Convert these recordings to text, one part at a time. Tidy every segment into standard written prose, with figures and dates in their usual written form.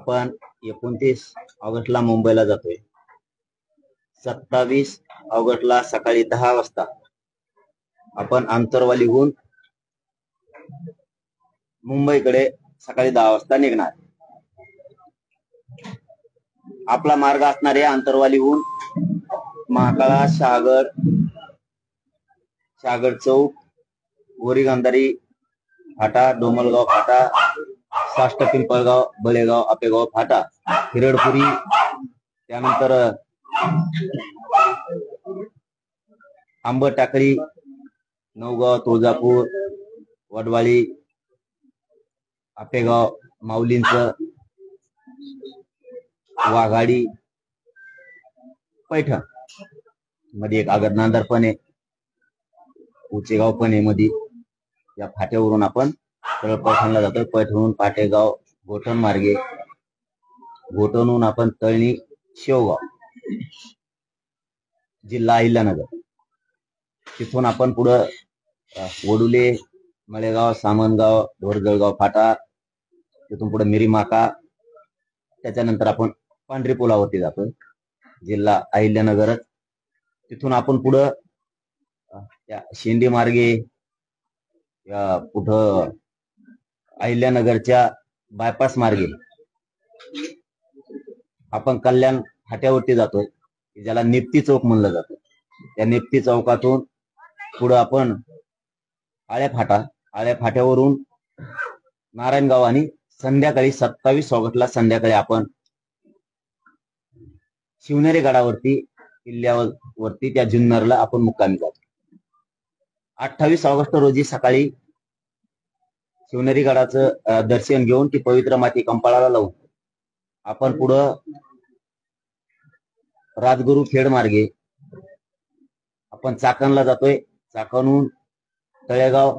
आपण 29 ऑगस्टला मुंबईला जातोय. 27 ऑगस्टला सकाळी 10 वाजता आपण आंतरवालीहून मुंबईकडे सकाळी 10 वाजता निघणार. आपला मार्ग असणार आहे आंतरवालीहून महाकाळा, शहागड चौक, बोरी गांधारी फाटा, डोमलगाव फाटा, साष्ट पिंपळगाव, बळेगाव, आपेगाव फाटा, हिरडपुरी, त्यानंतर आंबट टाकळी, नवगाव, तुळजापूर, वडवाळी, आपेगाव, माऊलींच, वाघाडी, पैठण मध्ये एक आगड नांदर पण आहे, उचेगाव पण आहे मध्ये. या फाट्यावरून आपण सरळ पैठणला जातोय. पैठणहून पाटेगाव, गोठण मार्गे, गोठणहून आपण तळणी, शेवगाव, जिल्हा अहिल्यानगर. तिथून आपण पुढं वडुले, मळेगाव, सामनगाव, ढोरजळगाव फाटा, तिथून पुढे मिरीमाका. त्याच्यानंतर आपण पांढरी पुलावरती जातोय, जिल्हा अहिल्यानगरच. तिथून आपण पुढं शेंडी मार्गे कुठं अहिल्यानगरच्या बायपास मार्गे आपण कल्याण फाट्यावरती जातोय, ज्याला निप्ती चौक म्हणलं जातं. त्या निप्ती चौकातून पुढं आपण आळ्या फाट्यावरून नारायणगाव आणि संध्याकाळी 27 ऑगस्टला संध्याकाळी आपण शिवनेरी गडावरती, किल्ल्यावरती त्या जुन्नरला आपण मुक्कामी जातो. 28 ऑगस्ट रोजी सकाळी शिवनेरी गडाचं दर्शन घेऊन ती पवित्र माती कंपाळाला लावून आपण पुढं राजगुरू खेड मार्गे आपण चाकणला जातोय. चाकणहून तळेगाव,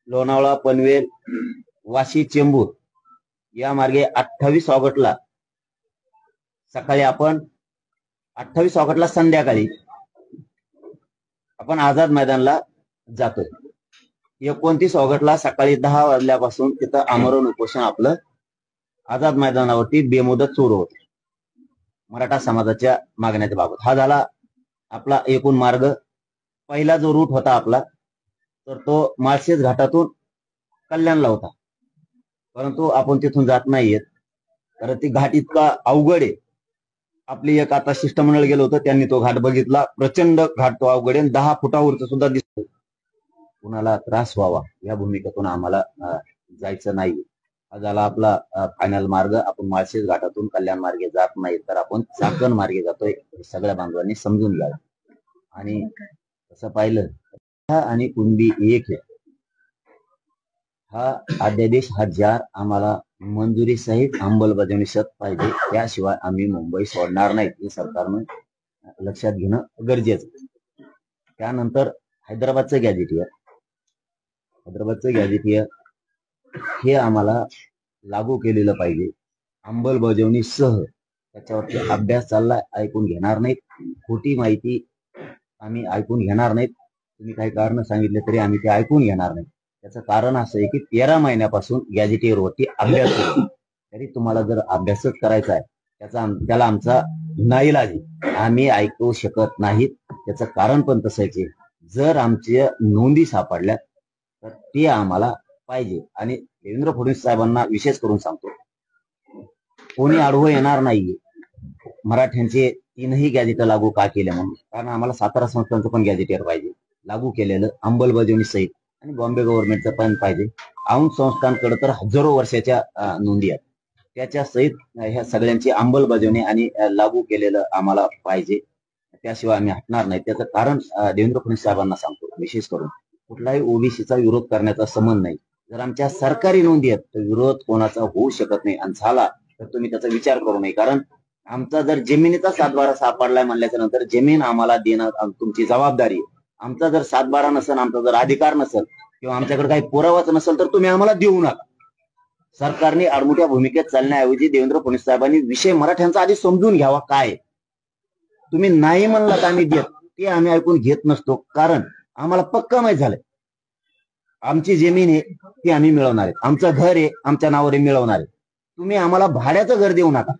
लोणावळा, पनवेल, वाशी, चेंबूर या मार्गे 28 ऑगस्टला सकाळी आपण 28 ऑगस्टला संध्याकाळी आपण आझाद मैदानला जातोय. 29 ऑगस्टला सकाळी 10 वाजल्यापासून तिथं आमरण उपोषण आपलं आझाद मैदानावरती बेमुदत सुरू होते मराठा समाजाच्या मागण्याच्या बाबत. हा झाला आपला एकूण मार्ग. पहिला जो रूट होता आपला, तर तो माळशेज घाटातून कल्याणला होता. परंतु आपण तिथून जात नाहीयेत, कारण ती घाट इतका अवघड आहे. आपली एक आता शिष्टमंडळ गेलं होतं, त्यांनी तो घाट बघितला. प्रचंड घाट तो अवघड आहे, 10 फुटावरच सुद्धा दिसतो. कुणाला त्रास व्हावा या भूमिकेतून आम्हाला जायचं नाही. हा झाला आपला फायनल मार्ग. आपण माळशेज घाटातून कल्याण मार्गे जात नाही, तर आपण चाकण मार्गे जातोय. सगळ्या बांधवांनी समजून घ्यावं. आणि तसं पाहिलं आणि कुणबी एक आहे. हा अध्यादेश हा जार आम्हाला मंजुरी सहित अंमलबजावणी शत पाहिजे, त्याशिवाय आम्ही मुंबई सोडणार नाहीत, हे सरकारनं लक्षात घेणं गरजेचं. त्यानंतर हैदराबादचं गॅझेटियर हे आम्हाला लागू केलेलं पाहिजे अंमलबजावणीसह. त्याच्यावरती अभ्यास चाललाय, ऐकून घेणार नाहीत. खोटी माहिती आम्ही ऐकून घेणार नाहीत. तुम्ही काही कारण सांगितले तरी आम्ही ते ऐकून घेणार नाही. त्याचं कारण असं आहे की 13 महिन्यापासून गॅझेटियरवरती अभ्यास होतो, तरी तुम्हाला जर अभ्यासच करायचा आहे त्याला आमचा नाईलाज आहे. आम्ही ऐकू शकत नाहीत. त्याचं कारण पण तसंच आहे. जर आमच्या नोंदी सापडल्या तर ते आम्हाला पाहिजे. आणि देवेंद्र फडणवीस साहेबांना विशेष करून सांगतो, कोणी आडवं येणार नाहीये मराठ्यांचे 3ही गॅझेट लागू का केले म्हणून. कारण आम्हाला सातारा संस्थांचं पण गॅझेटियर पाहिजे लागू केलेलं अंमलबजावणी सहित, आणि बॉम्बे गव्हर्नमेंटचं पण पाहिजे. औंध संस्थांकडे तर हजारो वर्षाच्या नोंदी आहेत, त्याच्या सहित ह्या सगळ्यांची अंमलबजावणी आणि लागू केलेलं आम्हाला पाहिजे. त्याशिवाय आम्ही हटणार नाही. त्याचं कारण देवेंद्र फडणवीस साहेबांना सांगतो, विशेष करून कुठलाही ओबीसीचा विरोध करण्याचा संबंध नाही. जर आमच्या सरकारी नोंदी आहेत तर विरोध कोणाचा होऊ शकत नाही, आणि झाला तर तुम्ही त्याचा विचार करू नये. कारण आमचा जर जमिनीचा सातबारा सापडलाय म्हणल्याच्या नंतर जमीन आम्हाला देणं तुमची जबाबदारी आहे. आमचा जर सातबारा नसेल, आमचा जर अधिकार नसेल, किंवा आमच्याकडे काही पुरावाच नसेल, तर तुम्ही आम्हाला देऊ नका. सरकारने आडमुठ्या भूमिकेत चालण्याऐवजी देवेंद्र फडणवीस साहेबांनी विषय मराठ्यांचा आधी समजून घ्यावा. काय तुम्ही नाही म्हणला तर आम्ही देत, ते आम्ही ऐकून घेत नसतो. कारण आम्हाला पक्का माहित झालंय आमची जमीन आहे ती आम्ही मिळवणार आहे, आमचं घर आहे आमच्या नावावर मिळवणार आहे. तुम्ही आम्हाला भाड्याचं घर देऊ नका,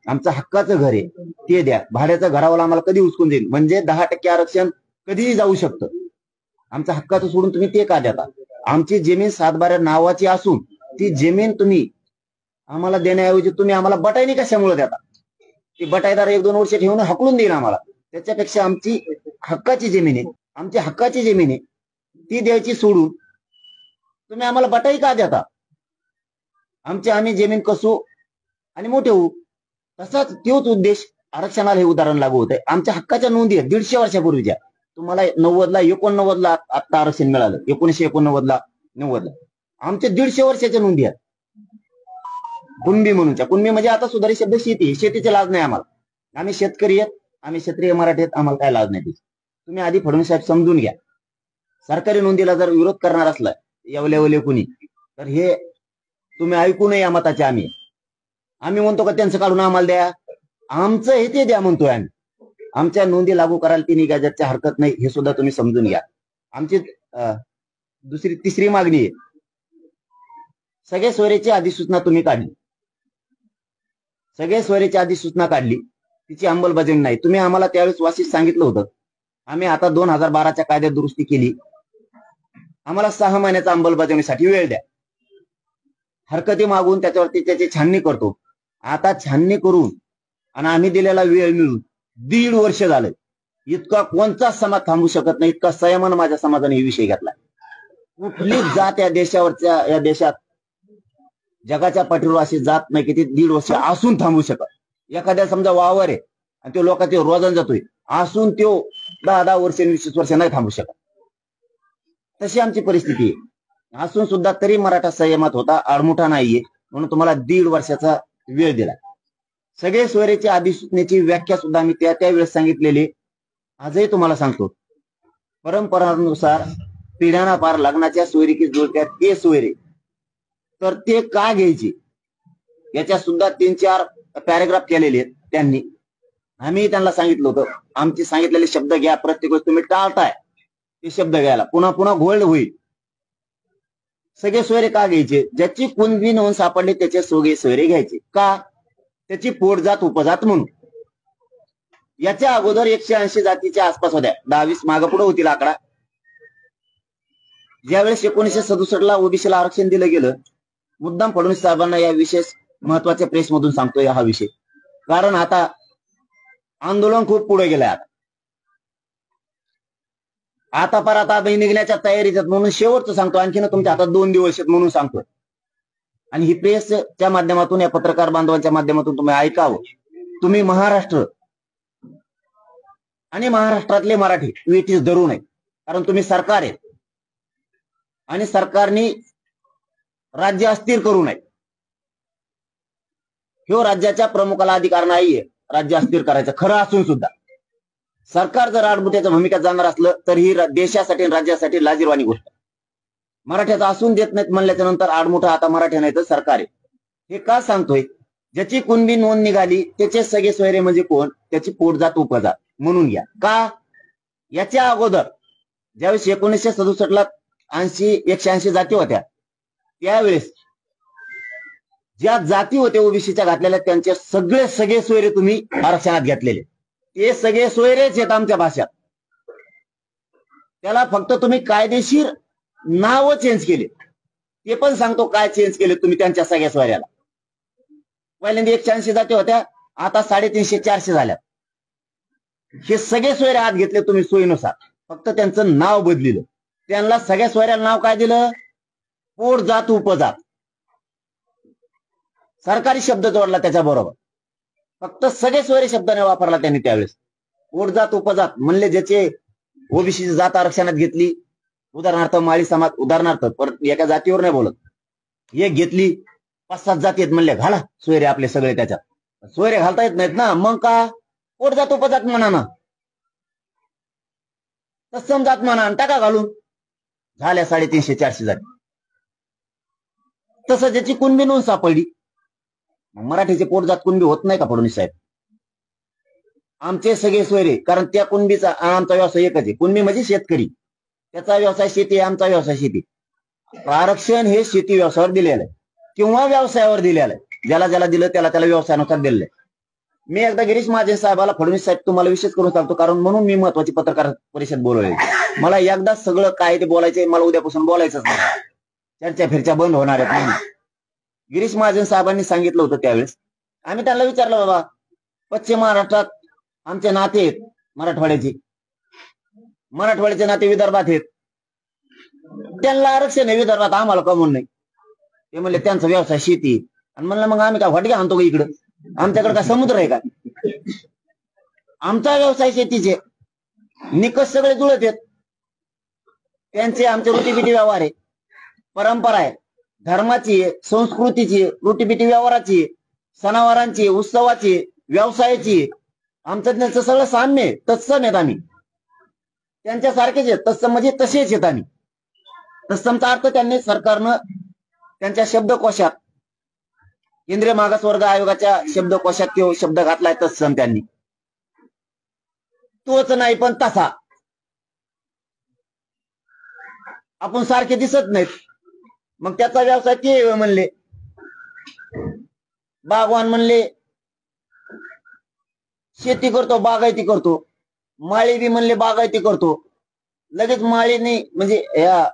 आमचं हक्काचं घर आहे ते द्या. भाड्याचं घरावाला आम्हाला कधी उचकून देईल, म्हणजे 10% आरक्षण कधीही जाऊ शकतं. आमचं हक्काचं सोडून तुम्ही ते का देता? आमची जमीन सातबाऱ्या नावाची असून ती जमीन तुम्ही आम्हाला देण्याऐवजी तुम्ही आम्हाला बटाईनी कशामुळे देता? ती बटाईदार 1-2 वर्ष ठेवून हकलून देईल आम्हाला. त्याच्यापेक्षा आमची हक्काची जमीन आहे, आमची हक्काची जमीन आहे ती द्यायची सोडून तुम्ही आम्हाला बटाई का देता? आम्ही जमीन कसू आणि मोठे होऊ. तसाच तोच उद्देश आरक्षणाला हे उदाहरण लागू होत आहे. आमच्या हक्काच्या नोंदी आहेत 150 वर्षापूर्वीच्या. तुम्हाला 90ला 89ला आता आरक्षण मिळालं, 1989ला 90ला. आमच्या 150 वर्षाच्या नोंदी आहेत कुणबी म्हणूनच्या. कुणबी म्हणजे आता सुधारित शब्द शेती, शेतीचे लाज नाही आम्हाला. आम्ही शेतकरी आहेत, आम्ही क्षेत्रीय मराठी आहेत, आम्हाला काय लाज नाही. तुम्ही आधी फडणवीस साहेब समजून घ्या. सरकारी नोंदीला जर विरोध करणार असला यावले कुणी तर हे तुम्ही ऐकू नये. या मताचे आम्ही म्हणतो का त्यांचं काढून आम्हाला द्या, आमचं हे ते द्या म्हणतोय आम्ही. आमच्या नोंदी लागू करायला 3 गॅजेटची हरकत नाही, हे सुद्धा तुम्ही समजून घ्या. आमची तिसरी मागणी आहे, सगळे सोयरेची अधिसूचना तुम्ही काढली, सगळे सोयरेची अधिसूचना काढली, तिची अंमलबजावणी नाही. तुम्ही आम्हाला त्यावेळेस वासित सांगितलं होतं, आम्ही आता 2012च्या कायद्यात दुरुस्ती केली, आम्हाला 6 महिन्याचा अंमलबजावणीसाठी वेळ द्या. हरकती मागून त्याच्यावरती त्याची छाननी करतो. आता छाननी करून आणि आम्ही दिलेला वेळ मिळून 1.5 वर्ष झालं. इतका कोणताच समाज थांबू शकत नाही, इतका संयमानं माझ्या समाजाने हे विषय घेतला. कुठलीच जात या देशात जगाच्या पाठीवर अशी जात नाही की ती 1.5 वर्ष असून थांबू शकत. एखाद्या समजा वावर आहे आणि तो लोकांचे रोजन जातोय असून तो 10 वर्ष 20 वर्ष नाही थांबू शकत. तशी आमची परिस्थिती आहे. असून सुद्धा तरी मराठा संयमात होता, आडमुठा नाहीये, म्हणून तुम्हाला 1.5 वर्षाचा वेळ दिला. सगळे सोयरेची अधिसूचनेची व्याख्या सुद्धा आम्ही त्यावेळेस सांगितलेली, आजही तुम्हाला सांगतो. परंपरानुसार पिढ्याना पार लग्नाच्या सोयरीकी जुळत्यात ते सोयरे, तर ते का घ्यायचे याच्या सुद्धा 3-4 पॅरेग्राफ केलेले आहेत त्यांनी. आम्ही त्यांना सांगितलं होतं, आमचे सांगितलेले शब्द घ्या, प्रत्येक वेळेस तुम्ही टाळताय ते शब्द घ्यायला, पुन्हा पुन्हा घोळ होईल. सगळे सोयरे का घ्यायचे? ज्याची कुणबी नोंद सापडली त्याचे सगळे सोयरे घ्यायचे. का? त्याची पोटजात उपजात म्हणून. याच्या अगोदर 180 जातीच्या आसपास होत्या, 10-20 मागं पुढे होतील आकडा. ज्यावेळेस 1967ला ओबीसीला आरक्षण दिलं गेलं, मुद्दाम फडणवीस साहेबांना या विशेष महत्वाच्या प्रेसमधून सांगतोय हा विषय, कारण आता आंदोलन खूप पुढे गेलंय. आता निघण्याच्या तयारीत म्हणून शेवटचं सांगतो. आणखीन तुमच्या हातात 2 दिवस आहेत म्हणून सांगतोय. आणि ही प्रेसच्या माध्यमातून, या पत्रकार बांधवांच्या माध्यमातून तुम्ही ऐकावं. तुम्ही महाराष्ट्र आणि महाराष्ट्रातले मराठी वेठीस धरू नये, कारण तुम्ही सरकार आहे आणि सरकारने राज्य अस्थिर करू नये. ह्यो राज्याच्या प्रमुखाला अधिकार नाहीये राज्य अस्थिर करायचं, खरं असून सुद्धा. सरकार जर आडमुठ्याच्या भूमिकेत जाणार असलं तर ही देशासाठी आणि राज्यासाठी लाजिरवाणी गोष्ट. मराठ्याचा असून देत नाहीत म्हणल्याच्या नंतर आडमुठा आता मराठा नाही तर सरकार आहे. हे का सांगतोय? ज्याची कुणबी नोंद निघाली त्याचे सगळे सोयरे म्हणजे कोण? त्याची पोटजात उपजात म्हणून घ्या. का? याच्या अगोदर ज्यावेळेस 1967ला 180 जाती होत्या, त्यावेळेस ज्या जाती होत्या ओबीसीच्या घातलेल्या त्यांचे सगळे सोयरे तुम्ही आरक्षणात घेतलेले. ते सगळे सोयरेच आहेत आमच्या भाषात. त्याला फक्त तुम्ही कायदेशीर नाव चेंज केले. ते पण सांगतो काय चेंज केले तुम्ही त्यांच्या सगळ्या सोयऱ्याला. पहिल्यांदा 180 जाती होत्या, आता 350-400 झाल्या. हे सगळे सोयरे आत घेतले तुम्ही सोयीनुसार, फक्त त्यांचं नाव बदलिलं. त्यांना सगळ्या सोयऱ्याला नाव काय दिलं? पोट जात उपजात. सरकारी शब्द जोडला त्याच्याबरोबर, फक्त सगळे सोयरे शब्दाने वापरला त्यांनी त्यावेळेस. पोटजात उपजात म्हणले ज्याचे ओबीसीची जात आरक्षणात घेतली, उदाहरणार्थ माळी समाज, उदाहरणार्थ परत एका जातीवर नाही बोलत, एक घेतली 5-7 जाती आहेत म्हणले घाला सोयरे आपले सगळे त्याच्यात. सोयरे घालता येत नाहीत ना, मग का? पोटजात उपजात म्हणा ना, तत्सम जात म्हणा, टाका घालून, झाल्या 350-400 जाती. तसं ज्याची कुणबी नोंद सापडली, मराठीचे पोटजात कुणबी होत नाही का फडणवीस साहेब? आमचे सगळे सोयरे, कारण त्या कुणबीचा आमचा व्यवसाय एकच आहे. कुणबी म्हणजे शेतकरी, त्याचा व्यवसाय शेती, आमचा व्यवसाय शेती. आरक्षण हे शेती व्यवसायावर दिलेलं आहे किंवा व्यवसायावर दिलेलं आहे. ज्याला ज्याला दिलं त्याला त्याला व्यवसायानुसार दिलंय. मी एकदा गिरीश महाजन साहेबाला, फडणवीस साहेब तुम्हाला विशेष करून सांगतो, कारण म्हणून मी महत्वाची पत्रकार परिषद बोलवली. मला एकदा सगळं काय ते बोलायचंय, मला उद्यापासून बोलायचंच नाही, चर्चा फिरच्या बंद होणार आहेत म्हणून. गिरीश महाजन साहेबांनी सांगितलं होतं त्यावेळेस. आम्ही त्यांना विचारलं, बाबा पश्चिम महाराष्ट्रात आमचे नाते आहेत मराठवाड्याचे नाते विदर्भात आहेत, त्यांना आरक्षण आहे विदर्भात, आम्हाला कमवून नाही. ते म्हणले त्यांचा व्यवसाय शेती. आणि म्हणलं मग आम्ही काय वाटगे आणतो का इकडं? आमच्याकडे काय समुद्र आहे का? आमचा व्यवसाय शेतीचे निकष सगळे जुळत आहेत. त्यांचे आमचे रोटीबिटी व्यवहार आहे, परंपरा आहे, धर्माची आहे, संस्कृतीची आहे, रोटीबिटी व्यवहाराची आहे, सणावारांची, उत्सवाची, व्यवसायाची. आमचं त्यांचं सगळं साम्य आहे, तत्सम आहेत आम्ही. त्यांच्यासारखेच आहेत, तत्सम म्हणजे तसेच आहेत आम्ही. तत्समचा अर्थ त्यांनी सरकारनं त्यांच्या शब्दकोशात, केंद्रीय मागासवर्ग आयोगाच्या शब्दकोशात तो शब्द घातलाय तत्सम. त्यांनी तोच नाही पण तसा. आपण सारखे दिसत नाहीत. मग त्याचा व्यवसाय ते म्हणले बागवान, म्हणले शेती करतो, बागायती करतो. माळी बी म्हणले बागायती करतो. लगेच माळीनी म्हणजे या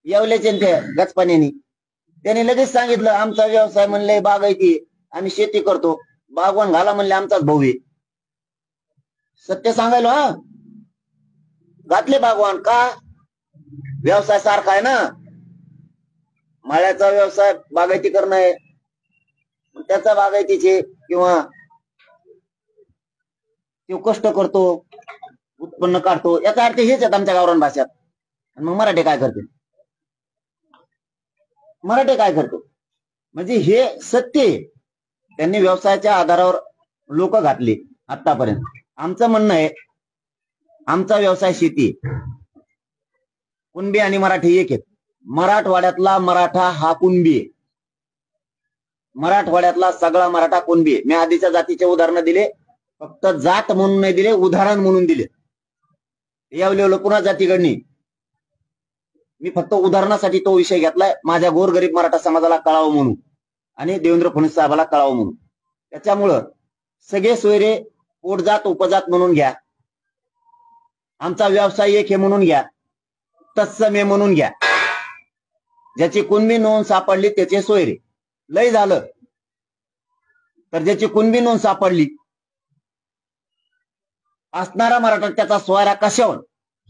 येवल्याचे त्या गचपाण्यानी त्याने लगेच सांगितलं आमचा व्यवसाय म्हणले बागायती, आम्ही शेती करतो. बागवान घाला म्हणले आमचाच भाऊ आहे. सत्य सांगायलो हा, घातले बागवान. का? व्यवसाय सारखा आहे ना. माळ्याचा व्यवसाय बागायती करणं आहे, त्याचा बागायतीचे किंवा तो कष्ट करतो, उत्पन्न काढतो, याचा अर्थ हेच आहेत आमच्या गावरान भाषेत. मग मराठी काय करते? म्हणजे हे सत्य. त्यांनी व्यवसायाच्या आधारावर लोक घातले आतापर्यंत. आमचं म्हणणं आहे आमचा व्यवसाय शेती. कुणबी आणि मराठी एक आहेत. मराठवाड्यातला मराठा हा कुणबी आहे. मराठवाड्यातला सगळा मराठा कुणबी आहे. मी आधीच्या जातीचे उदाहरण दिले, फक्त जात म्हणून नाही दिले, उदाहरण म्हणून दिले. यावलेलं पुन्हा जातीकडनी मी फक्त उदाहरणासाठी तो विषय घेतलाय, माझ्या गोरगरीब मराठा समाजाला कळावं म्हणून आणि देवेंद्र फडणवीस साहेबाला कळावं म्हणून. त्याच्यामुळं सगळे सोयरे पोटजात उपजात म्हणून घ्या, आमचा व्यवसाय एक हे म्हणून घ्या, तत्सम हे म्हणून घ्या. ज्याची कुणबी नोंद सापडली त्याचे सोयरे. लय झालं तर ज्याची कुणबी नोंद सापडली असणारा मराठा त्याचा सोयरा कशावर,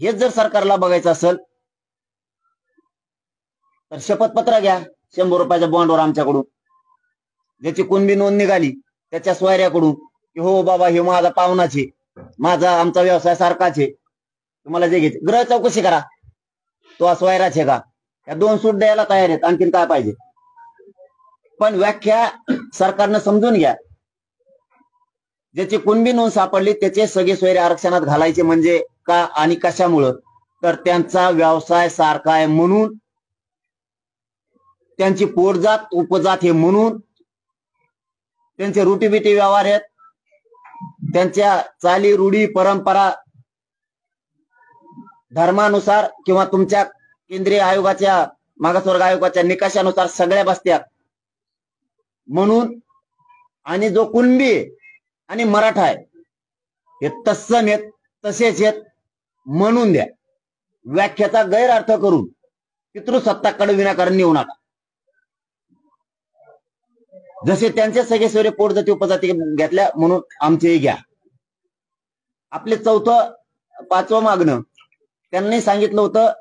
हेच जर सरकारला बघायचं असेल तर शपथपत्र घ्या 100 रुपयाच्या बॉन्डवर आमच्याकडून. ज्याची कुणबी नोंद निघाली त्याच्या सोयऱ्याकडून की हो बाबा हे माझा पाहुणाचे, माझा आमचा व्यवसाय सारखाच आहे, तुम्हाला जे घ्यायचे ग्रह चौकशी करा, तो सोयराच आहे का? या 2 सूट द्यायला तयार आहेत, आणखीन काय पाहिजे? पण व्याख्या सरकारनं समजून घ्या. ज्याची कुणबी नोंद सापडली त्याचे सगळे सोयरे आरक्षणात घालायचे. म्हणजे का आणि कशामुळं? तर त्यांचा व्यवसाय सारखा आहे म्हणून, त्यांची पोटजात उपजात हे म्हणून, त्यांचे रुटीबिटी व्यवहार आहेत, त्यांच्या चाली रूढी परंपरा धर्मानुसार किंवा तुमच्या केंद्रीय आयोगाच्या मागासवर्ग आयोगाच्या निकषानुसार सगळ्या बसत्यात म्हणून. आणि जो कुणबी आणि मराठा आहे हे तत्सम आहेत, तसेच आहेत म्हणून द्या. व्याख्याचा गैरअर्थ करून पितृसत्ताकडे विनाकारण नेऊ नका. जसे त्यांचे सगळे सोयरे पोटजाती उपजाती घेतल्या म्हणून आमचेही घ्या. आपले 5वं मागणं त्यांनी सांगितलं होतं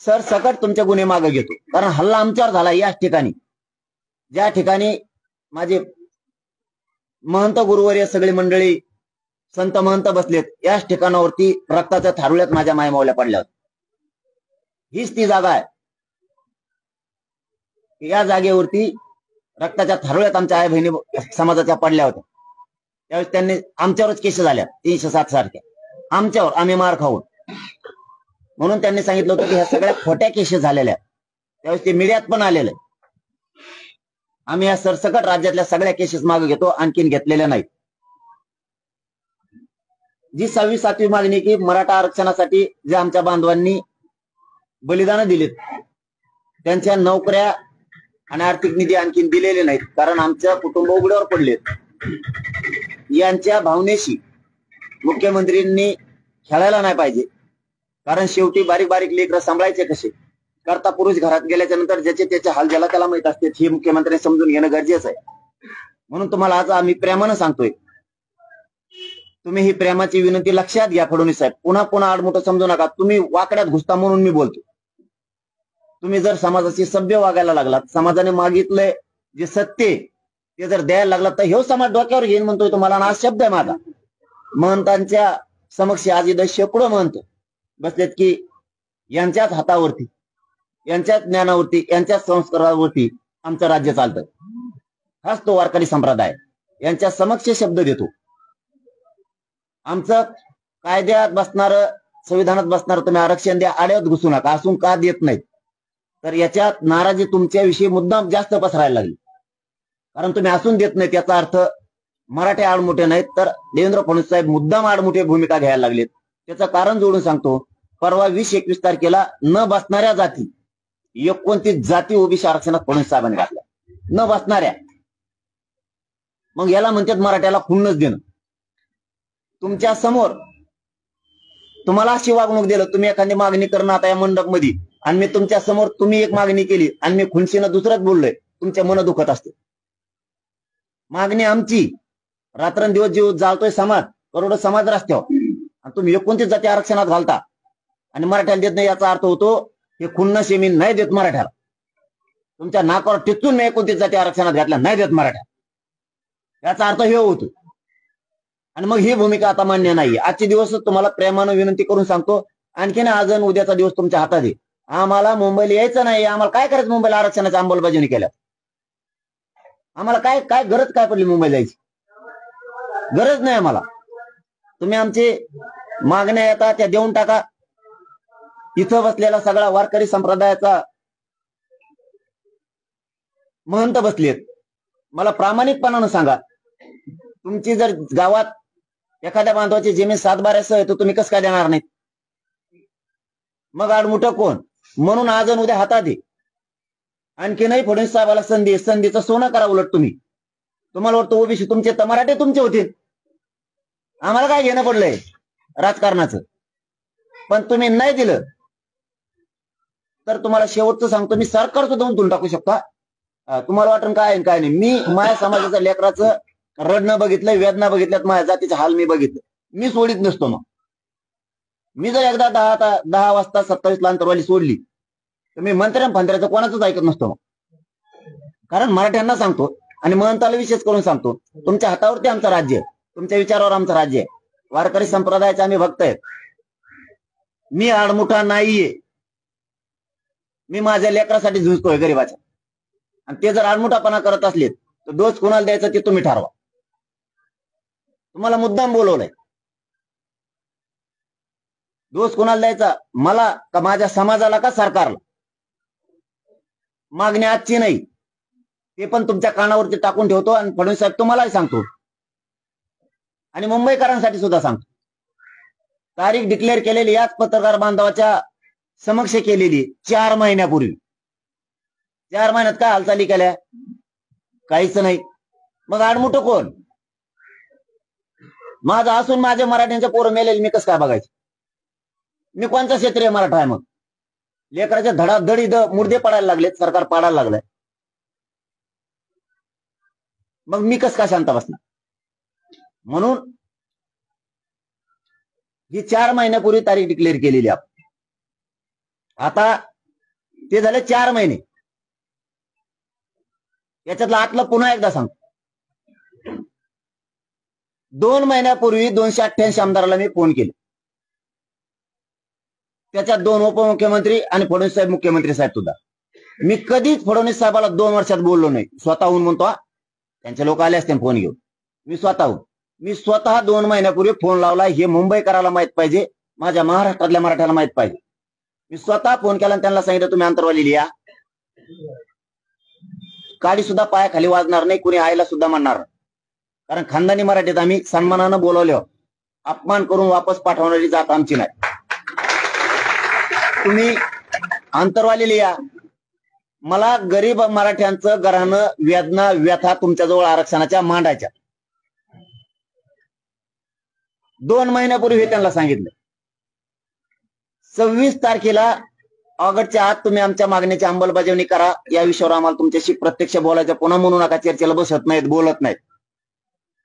सर सकट तुमचे गुन्हे मागे घेतो, कारण हल्ला आमच्यावर झाला. याच ठिकाणी ज्या ठिकाणी माझे महंत गुरुवर्य सगळी मंडळी संत महंत बसलेत, याच ठिकाणावरती रक्ताच्या थारोळ्यात माझ्या मायमावल्या पडल्या होत्या. हीच ती जागा आहे. या जागेवरती रक्ताच्या थारोळ्यात आमच्या आई बहिणी समाजाच्या पडल्या होत्या. त्यावेळेस त्यांनी आमच्यावरच केस झाल्या 307 सारख्या, आमच्यावर, आम्ही मार खाऊन. म्हणून त्यांनी सांगितलं होतं की ह्या सगळ्या खोट्या केसेस झालेल्या. त्यावेळेस ते मीडियात पण आलेलं आहे. आम्ही या सरसकट राज्यातल्या सगळ्या केसेस मागे घेतो, आणखीन घेतलेल्या नाहीत. जी 6वी 7वी मागणी की मराठा आरक्षणासाठी जे आमच्या बांधवांनी बलिदान दिलीत, त्यांच्या नोकऱ्या आणि आर्थिक निधी आणखीन दिलेले नाहीत, कारण आमचं कुटुंब उघड्यावर पडलेत. यांच्या भावनेशी मुख्यमंत्र्यांनी खेळायला नाही पाहिजे, कारण शेवटी बारीक बारीक लेकरं सांभाळायचे कसे. करता पुरुष घरात गेल्याच्या नंतर ज्याचे त्याचे हाल ज्याला त्याला माहित असते, हे मुख्यमंत्र्यांनी समजून घेणं गरजेचं आहे. म्हणून तुम्हाला आज आम्ही प्रेमानं सांगतोय, तुम्ही ही प्रेमाची विनंती लक्षात घ्या. फडणवीस साहेब, पुन्हा पुन्हा आडमोठं समजू नका. तुम्ही वाकड्यात घुसता म्हणून मी बोलतो. तुम्ही जर समाजाशी सभ्य वागायला लागलात, समाजाने मागितलंय जे सत्य ते जर द्यायला लागलात, तर हे समाज डोक्यावर घेईन म्हणतोय तुम्हाला. ना शब्द आहे माझा. महंतांच्या समक्ष आज इथं शेकडो महंत बसलेत की यांच्याच हातावरती, यांच्याच ज्ञानावरती, यांच्याच संस्कारावरती आमचं राज्य चालतं. हाच तो वारकरी संप्रदाय. यांच्या समक्ष शब्द देतो. आमचं कायद्यात बसणार, संविधानात बसणार तुम्ही आरक्षण द्या, आड्यात घुसू नका. असून का देत नाहीत, तर याच्यात नाराजी तुमच्याविषयी मुद्दाम जास्त पसरायला लागली. कारण तुम्ही असून देत नाहीत याचा अर्थ मराठे आडमुठे नाहीत, तर देवेंद्र फडणवीस साहेब मुद्दाम आडमुठे भूमिका घ्यायला लागलेत. त्याचं कारण जोडून सांगतो. परवा 20-21 तारखेला न बसणाऱ्या जाती 29 जाती ओबीसी आरक्षणात फडणवीस साहेबांनी घातल्या. न बसणाऱ्या. मग याला म्हणतात मराठ्याला खुन्नस देणं. तुमच्या समोर तुम्हाला अशी वागणूक दिलं, तुम्ही एखादी मागणी करणं आता या मंडप मध्ये, आणि मी तुमच्या समोर तुम्ही एक मागणी केली आणि मी खुनशीनं दुसरंच बोललोय, तुमच्या मन दुखत असते. मागणी आमची, रात्रंदिवस जीव जाळतोय समाज, करोडो समाज रस्त्यावर, आणि तुम्ही 29 जाती आरक्षणात घालता आणि मराठ्याला देत नाही. याचा अर्थ होतो हे खुन्नस मी नाही देत मराठ्याला. तुमच्या नाकावर टिचून मी 29 जाती आरक्षणात घातल्या, नाही देत मराठ्या. याचा अर्थ हे होतो. आणि मग ही भूमिका आता मान्य नाही. आजचे दिवस तुम्हाला प्रेमानं विनंती करून सांगतो, आणखीन आज उद्याचा दिवस तुमच्या हातात आहे. आम्हाला मुंबईला यायचं नाही. आम्हाला काय करायचं मुंबईला आरक्षणाची अंमलबजावणी केल्या? आम्हाला काय काय गरज काय पडली मुंबईला जायची? गरज नाही आम्हाला. तुम्ही आमचे मागण्या येतात त्या देऊन टाका. इथं बसलेला सगळा वारकरी संप्रदायाचा महंत बसलेत. मला प्रामाणिकपणानं सांगा, तुमची जर गावात एखाद्या बांधवाची जमीन 7/12 आहे, तर तुम्ही कसं काय देणार नाहीत? मग आडमुठं कोण? म्हणून आज उद्या हातात आहे. आणखीनही फडणवीस साहेबाला संधीचं सोनं करा उलट तुम्ही. तुम्हाला वाटतं ओबीसी तुमचे, तर मराठे तुमचे होतील. आम्हाला काय घेणं पडलंय राजकारणाचं? पण तुम्ही नाही दिलं तर तुम्हाला शेवटचं सांगतो, मी सरकार सुद्धा उचलून टाकू शकता. तुम्हाला वाटण काय काय नाही. मी माझ्या समाजाच्या लेकराचं रडणं बघितलंय, वेदना बघितल्यात, माझ्या जातीचे हाल मी बघितले. मी सोडित नसतो. मग मी जर एकदा 10 वाजता 27 ला अंतरवाली सोडली, तर मी मंत्र्यांचं कोणाचंच ऐकत नसतो. मग कारण मराठ्यांना सांगतो आणि महंताला विशेष करून सांगतो, तुमच्या हातावरती आमचं राज्य आहे, तुमच्या विचारावर आमचं राज्य आहे. वारकरी संप्रदायाचे आम्ही भक्त आहेत. मी आडमुठा नाहीये. मी माझ्या लेकरासाठी झुंजतोय, गरीबाच्या. आणि ते जर आडमुठापणा करत असले तर दोष कोणाला द्यायचा ते तुम्ही ठरवा. तुम्हाला मुद्दाम बोलवलंय. दोष कोणाला द्यायचा? मला का माझ्या समाजाला का सरकारला? मागणी आजची नाही, ते पण तुमच्या कानावरती टाकून ठेवतो. आणि फडणवीस साहेब तुम्हालाही सांगतो आणि मुंबईकरांसाठी सुद्धा सांगतो, तारीख डिक्लेअर केलेली याच पत्रकार बांधवाच्या समक्ष केलेली 4 महिन्यापूर्वी. 4 महिन्यात काय हालचाली केल्या? काहीच नाही. मग आडमुठं कोण? माझं असून माझ्या मराठ्यांच्या पोरं मेलेले मी कसं काय बघायचं? मी कोणता क्षेत्रीय मराठा आहे? मग लेकराच्या धडाधड इथं मुर्दे पडायला लागलेत, सरकार पाडायला लागलंय. मग मी कसं काय शांत बसणार? म्हणून ही 4 महिन्यापूर्वी तारीख डिक्लेअर केलेली आपण. आता ते झाले 4 महिने. याच्यातलं आतलं पुन्हा एकदा सांगतो. 2 महिन्यापूर्वी 288 आमदाराला मी फोन केले. त्याच्यात 2 उपमुख्यमंत्री आणि फडणवीस साहेब मुख्यमंत्री साहेब सुद्धा. मी कधीच फडणवीस साहेबाला 2 वर्षात बोललो नाही. स्वतःहून म्हणतो, त्यांचे लोक आले असते फोन घेऊन. मी स्वतः 2 महिन्यापूर्वी फोन लावला. हे मुंबईकराला माहित पाहिजे, माझ्या महाराष्ट्रातल्या मराठ्याला माहित पाहिजे. मी स्वतः फोन केला आणि त्यांना सांगितलं, तुम्ही अंतरवाली लिहा. काडी सुद्धा पायाखाली वाजणार नाही, कुणी आईला सुद्धा म्हणणार नाही. कारण खानदानी मराठीत आम्ही सन्मानानं बोलवल्यावर अपमान करून वापस पाठवणारी जात आमची नाही. तुम्ही अंतरवाली लिहा. मला गरीब मराठ्यांचं घराणं वेदना व्यथा तुमच्याजवळ आरक्षणाच्या मांडायच्या 2 महिन्यापूर्वी हे त्यांना सांगितलं. 26 तारखेला ऑगस्टच्या आत तुम्ही आमच्या मागणीची अंमलबजावणी करा. या विषयावर आम्हाला तुमच्याशी प्रत्यक्ष बोलायचं. पुन्हा म्हणू नका चर्चेला बसत नाहीत, बोलत नाहीत,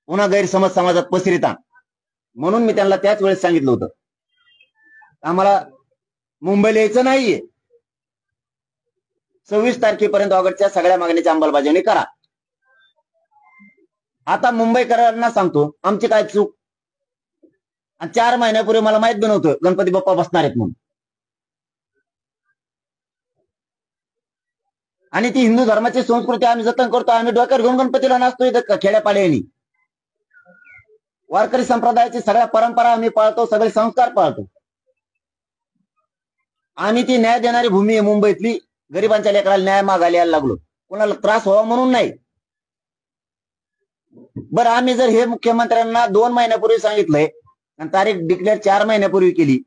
पुन्हा गैरसमज समाजात पसरिता. म्हणून मी त्यांना त्याच वेळेस सांगितलं होतं आम्हाला मुंबईला यायचं नाहीये. 26 तारखेपर्यंत ऑगस्टच्या सगळ्या मागणीची अंमलबजावणी करा. आता मुंबईकरांना सांगतो आमची काय चूक. 4 महिन्यापूर्वी मला माहित बी नव्हतं गणपती बाप्पा बसणार आहेत म्हणून. आणि ती हिंदू धर्माची संस्कृती आम्ही जतन करतो. आम्ही डोक्यावर घेऊन गणपतीला नाचतो इथं खेड्यापाड्यानी. वारकरी संप्रदायाची सगळ्या परंपरा आम्ही पाळतो, सगळे संस्कार पाळतो. आम्ही ती न्याय देणारी भूमी आहे मुंबईतली. गरिबांच्या लेकराला न्याय मागायला यायला लागलो, कोणाला त्रास व्हावा म्हणून नाही. बरं, आम्ही जर हे मुख्यमंत्र्यांना 2 महिन्यापूर्वी सांगितलंय आणि तारीख डिक्लेअर 4 महिन्यापूर्वी केली,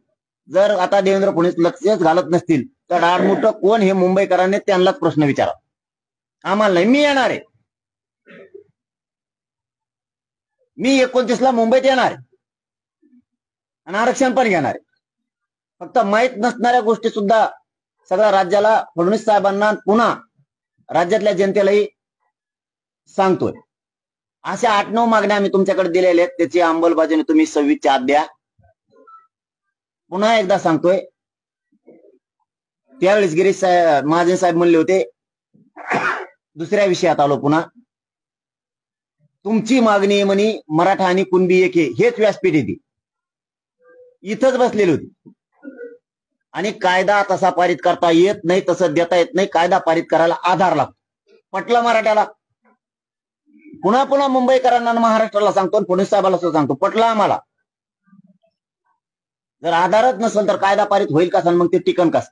जर आता देवेंद्र फडणवीस लक्षच घालत नसतील तर आडमुठं कोण हे मुंबईकरांनी त्यांनाच प्रश्न विचारा. आम्हाला नाही. मी येणार आहे. मी 29 ला मुंबईत येणार आहे आणि आरक्षण पण घेणार आहे. फक्त माहीत नसणाऱ्या गोष्टी सुद्धा सगळ्या राज्याला, फडणवीस साहेबांना, पुन्हा राज्यातल्या जनतेलाही सांगतोय. अशा 8-9 मागण्या आम्ही तुमच्याकडे दिलेल्या आहेत. त्याची अंमलबजावणी तुम्ही 26च्या आत द्या. पुन्हा एकदा सांगतोय, त्यावेळेस गिरीश साहेब महाजन साहेब म्हणले होते, दुसऱ्या विषयात आलो पुन्हा, तुमची मागणी म्हणी मराठा आणि कुणबी एक हेच व्यासपीठ येते. इथंच बसलेली होती. आणि कायदा तसा पारित करता येत नाही, तसं देता येत नाही. कायदा पारित करायला आधार लागतो. पटलं मराठ्याला. पुन्हा पुन्हा मुंबईकरांना महाराष्ट्राला सांगतो, फडणवीस साहेबांना सुद्धा सांगतो, पटलं आम्हाला. जर आधारच नसेल तर कायदा पारित होईल कसा, मग ते टिकन कसं.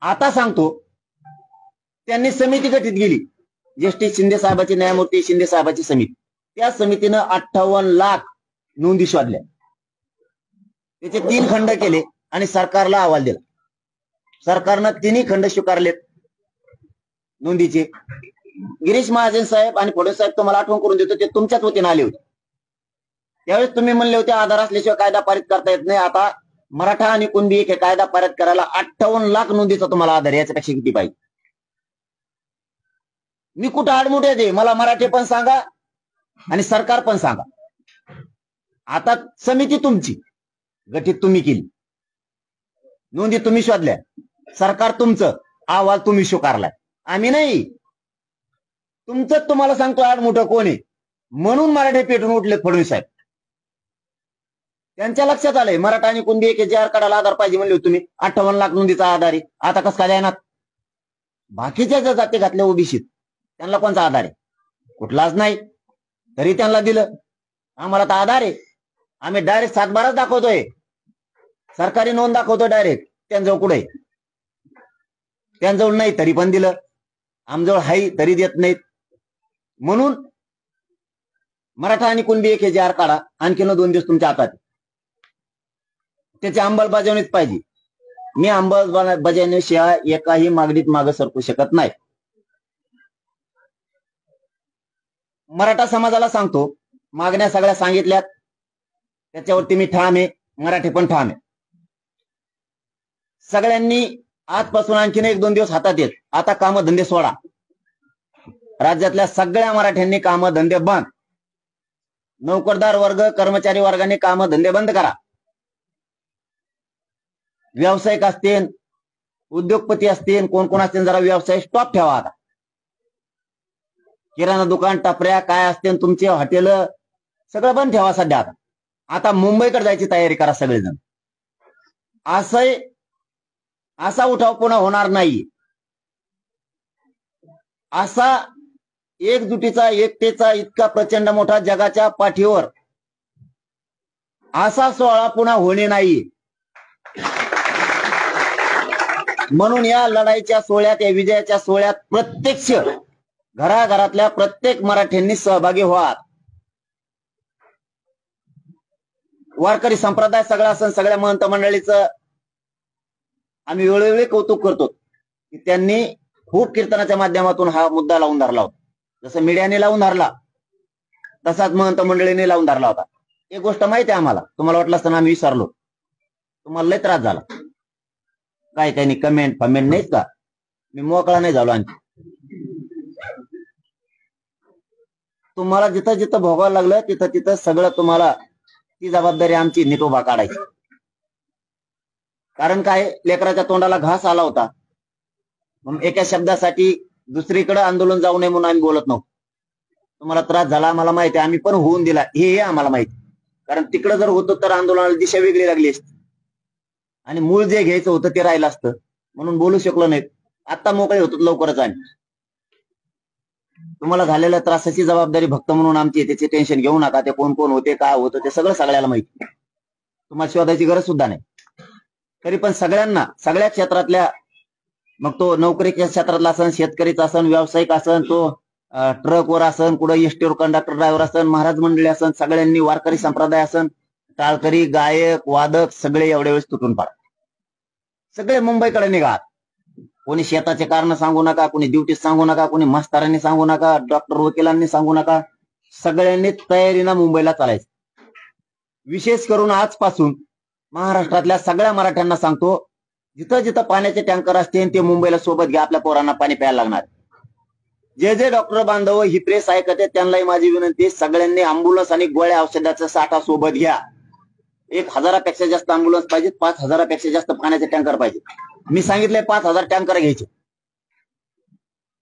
आता सांगतो, त्यांनी समिती गठीत केली, जस्टिस शिंदे साहेबाची, न्यायमूर्ती शिंदे साहेबाची समिती. त्या समितीनं 58 लाख नोंदी शोधल्या. त्याचे 3 खंड केले आणि सरकारला अहवाल दिला. सरकारनं 3ही खंड स्वीकारलेत नोंदीचे. गिरीश महाजन साहेब आणि फडणवीस साहेब, तुम्हाला आठवण करून देतो, ते तुमच्याच वतीने आले होते. त्यावेळेस तुम्ही म्हणले होते आधार असल्याशिवाय कायदा पारित करता येत नाही. आता मराठा आणि कुणबी एक हे कायदा पारित करायला 58 लाख नोंदीचा तुम्हाला आधार, याच्यापेक्षा किती पाहिजे. मी कुठं आडमुठे दे, मला मराठी पण सांगा आणि सरकार पण सांगा. आता समिती तुमची गठीत तुम्ही केली, नोंदी तुम्ही शोधल्या, सरकार तुमचं, अहवाल तुम्ही स्वीकारलाय, आम्ही नाही. तुमचं तुम्हाला सांगतो आडमुठं कोण आहे. म्हणून मराठे पेटून उठलेत फडणवीस साहेब. त्यांच्या लक्षात आलंय मराठा आणि कुणबी एक जे आर काढायला आधार पाहिजे म्हणले तुम्ही. 58 लाख नोंदीचा आधार आहे. आता कसं काय देणार. बाकीच्या ज्या जाती घातल्या ओबीसीत त्यांना कोणता आधार आहे, कुठलाच नाही. तरी त्यांना दिलं. आम्हाला तर आधार आहे. आम्ही डायरेक्ट 7/12 दाखवतोय, सरकारी नोंद दाखवतोय डायरेक्ट. त्यांजवळ कुठे, त्यांजवळ नाही तरी पण दिलं. आमजवळ हाई तरी देत नाहीत. म्हणून मराठा आणि कुणबी एक जे आर काढा, आणखीन 2 दिवस तुमच्या हातात. त्याची अंमलबजावणीच पाहिजे. मी अंमलबजावणीशिवाय एकाही मागणीत मागे सरकू शकत नाही. मराठा समाजाला सांगतो, मागण्या सगळ्या सांगितल्यात, त्याच्यावरती मी ठाम आहे. मराठी पण ठाम आहे. सगळ्यांनी आजपासून आणखीन 1-2 दिवस हातात येत. आता कामधंदे सोडा. राज्यातल्या सगळ्या मराठ्यांनी कामधंदे बंद. नोकरदार वर्ग, कर्मचारी वर्गाने कामधंदे बंद करा. व्यावसायिक असतील, उद्योगपती असतील, कोण कोण असतील, जरा व्यवसाय स्टॉप ठेवा. आता किराणा दुकान, टपऱ्या काय असतील तुमचे, हॉटेल सगळं बंद ठेवा सध्या. आता मुंबईकडे जायची तयारी करा सगळेजण. असा उठाव पुन्हा होणार नाही. असा एकजुटीचा, एकतेचा इतका प्रचंड मोठा जगाच्या पाठीवर असा सोहळा पुन्हा होणे नाही. म्हणून या लढाईच्या सोहळ्यात, या विजयाच्या सोहळ्यात प्रत्यक्ष घराघरातल्या प्रत्येक मराठ्यांनी सहभागी व्हा. वारकरी संप्रदाय सगळा असून सगळ्या महंत मंडळीचं आम्ही वेळोवेळी कौतुक करतो. की त्यांनी खूप कीर्तनाच्या माध्यमातून हा मुद्दा लावून धरला होता. जसं मीडियाने लावून धरला तसाच महंत मंडळीने लावून धरला होता. एक गोष्ट माहिती आहे आम्हाला, तुम्हाला वाटलं असताना आम्ही विसरलो, तुम्हाला लय त्रास झाला. काय काही नाही, कमेंट फमेंट नाहीच का, मी मोकळा नाही झालो. आणखी तुम्हाला जिथं जिथं भोगावं लागलं तिथं तिथं सगळं तुम्हाला ती जबाबदारी आमची नीट उभा काढायची. कारण काय, लेकराच्या तोंडाला घास आला होता, मग एका शब्दासाठी दुसरीकडे आंदोलन जाऊ नये म्हणून आम्ही बोलत नव्हतो. तुम्हाला त्रास झाला आम्हाला माहिती आहे, आम्ही पण होऊन दिला हे आम्हाला माहिती. कारण तिकडे जर होतं तर आंदोलनाला दिशा वेगळी लागली असती आणि मूळ जे घ्यायचं होतं ते राहिलं असतं, म्हणून बोलू शकलो नाही. आता मोकळे होतो लवकरच. आणि तुम्हाला झालेल्या त्रासाची जबाबदारी भक्त म्हणून आमची, त्याचे टेन्शन घेऊ नका. ते कोण कोण होते, काय होतं ते सगळं सगळ्याला माहिती, तुम्हाला शोधायची गरज सुद्धा नाही. तरी पण सगळ्यांना, सगळ्या क्षेत्रातल्या, मग तो नोकरीच्या क्षेत्रातला असन, शेतकरीचा असन, व्यावसायिक असन, तो ट्रकवर असन, कुठं एसटीवर कंडक्टर ड्रायव्हर असन, महाराज मंडळी असन, सगळ्यांनी, वारकरी संप्रदाय असन, टाळकरी, गायक, वादक, सगळे एवढ्या वेळेस तुटून पडा. सगळे मुंबईकडे निघा. कोणी शेताचे कारण सांगू नका, कोणी ड्युटीत सांगू नका, कोणी मास्तरांनी सांगू नका, डॉक्टर वकिलांनी सांगू नका. सगळ्यांनी तयारीनं मुंबईला चालायचं. विशेष करून आजपासून महाराष्ट्रातल्या सगळ्या मराठ्यांना सांगतो, जिथं जिथं पाण्याचे टँकर असतील ते मुंबईला सोबत घ्या. आपल्या पोरांना पाणी प्यायला लागणार. जे जे डॉक्टर बांधव ही प्रेस ऐकते त्यांनाही माझी विनंती, सगळ्यांनी अँब्युलन्स आणि गोळ्या औषधाचा साठा सोबत घ्या. 1000पेक्षा जास्त अँब्युलन्स पाहिजेत, 5000पेक्षा जास्त पाण्याचे टँकर पाहिजे. मी सांगितलंय 5000 टँकर घ्यायचे.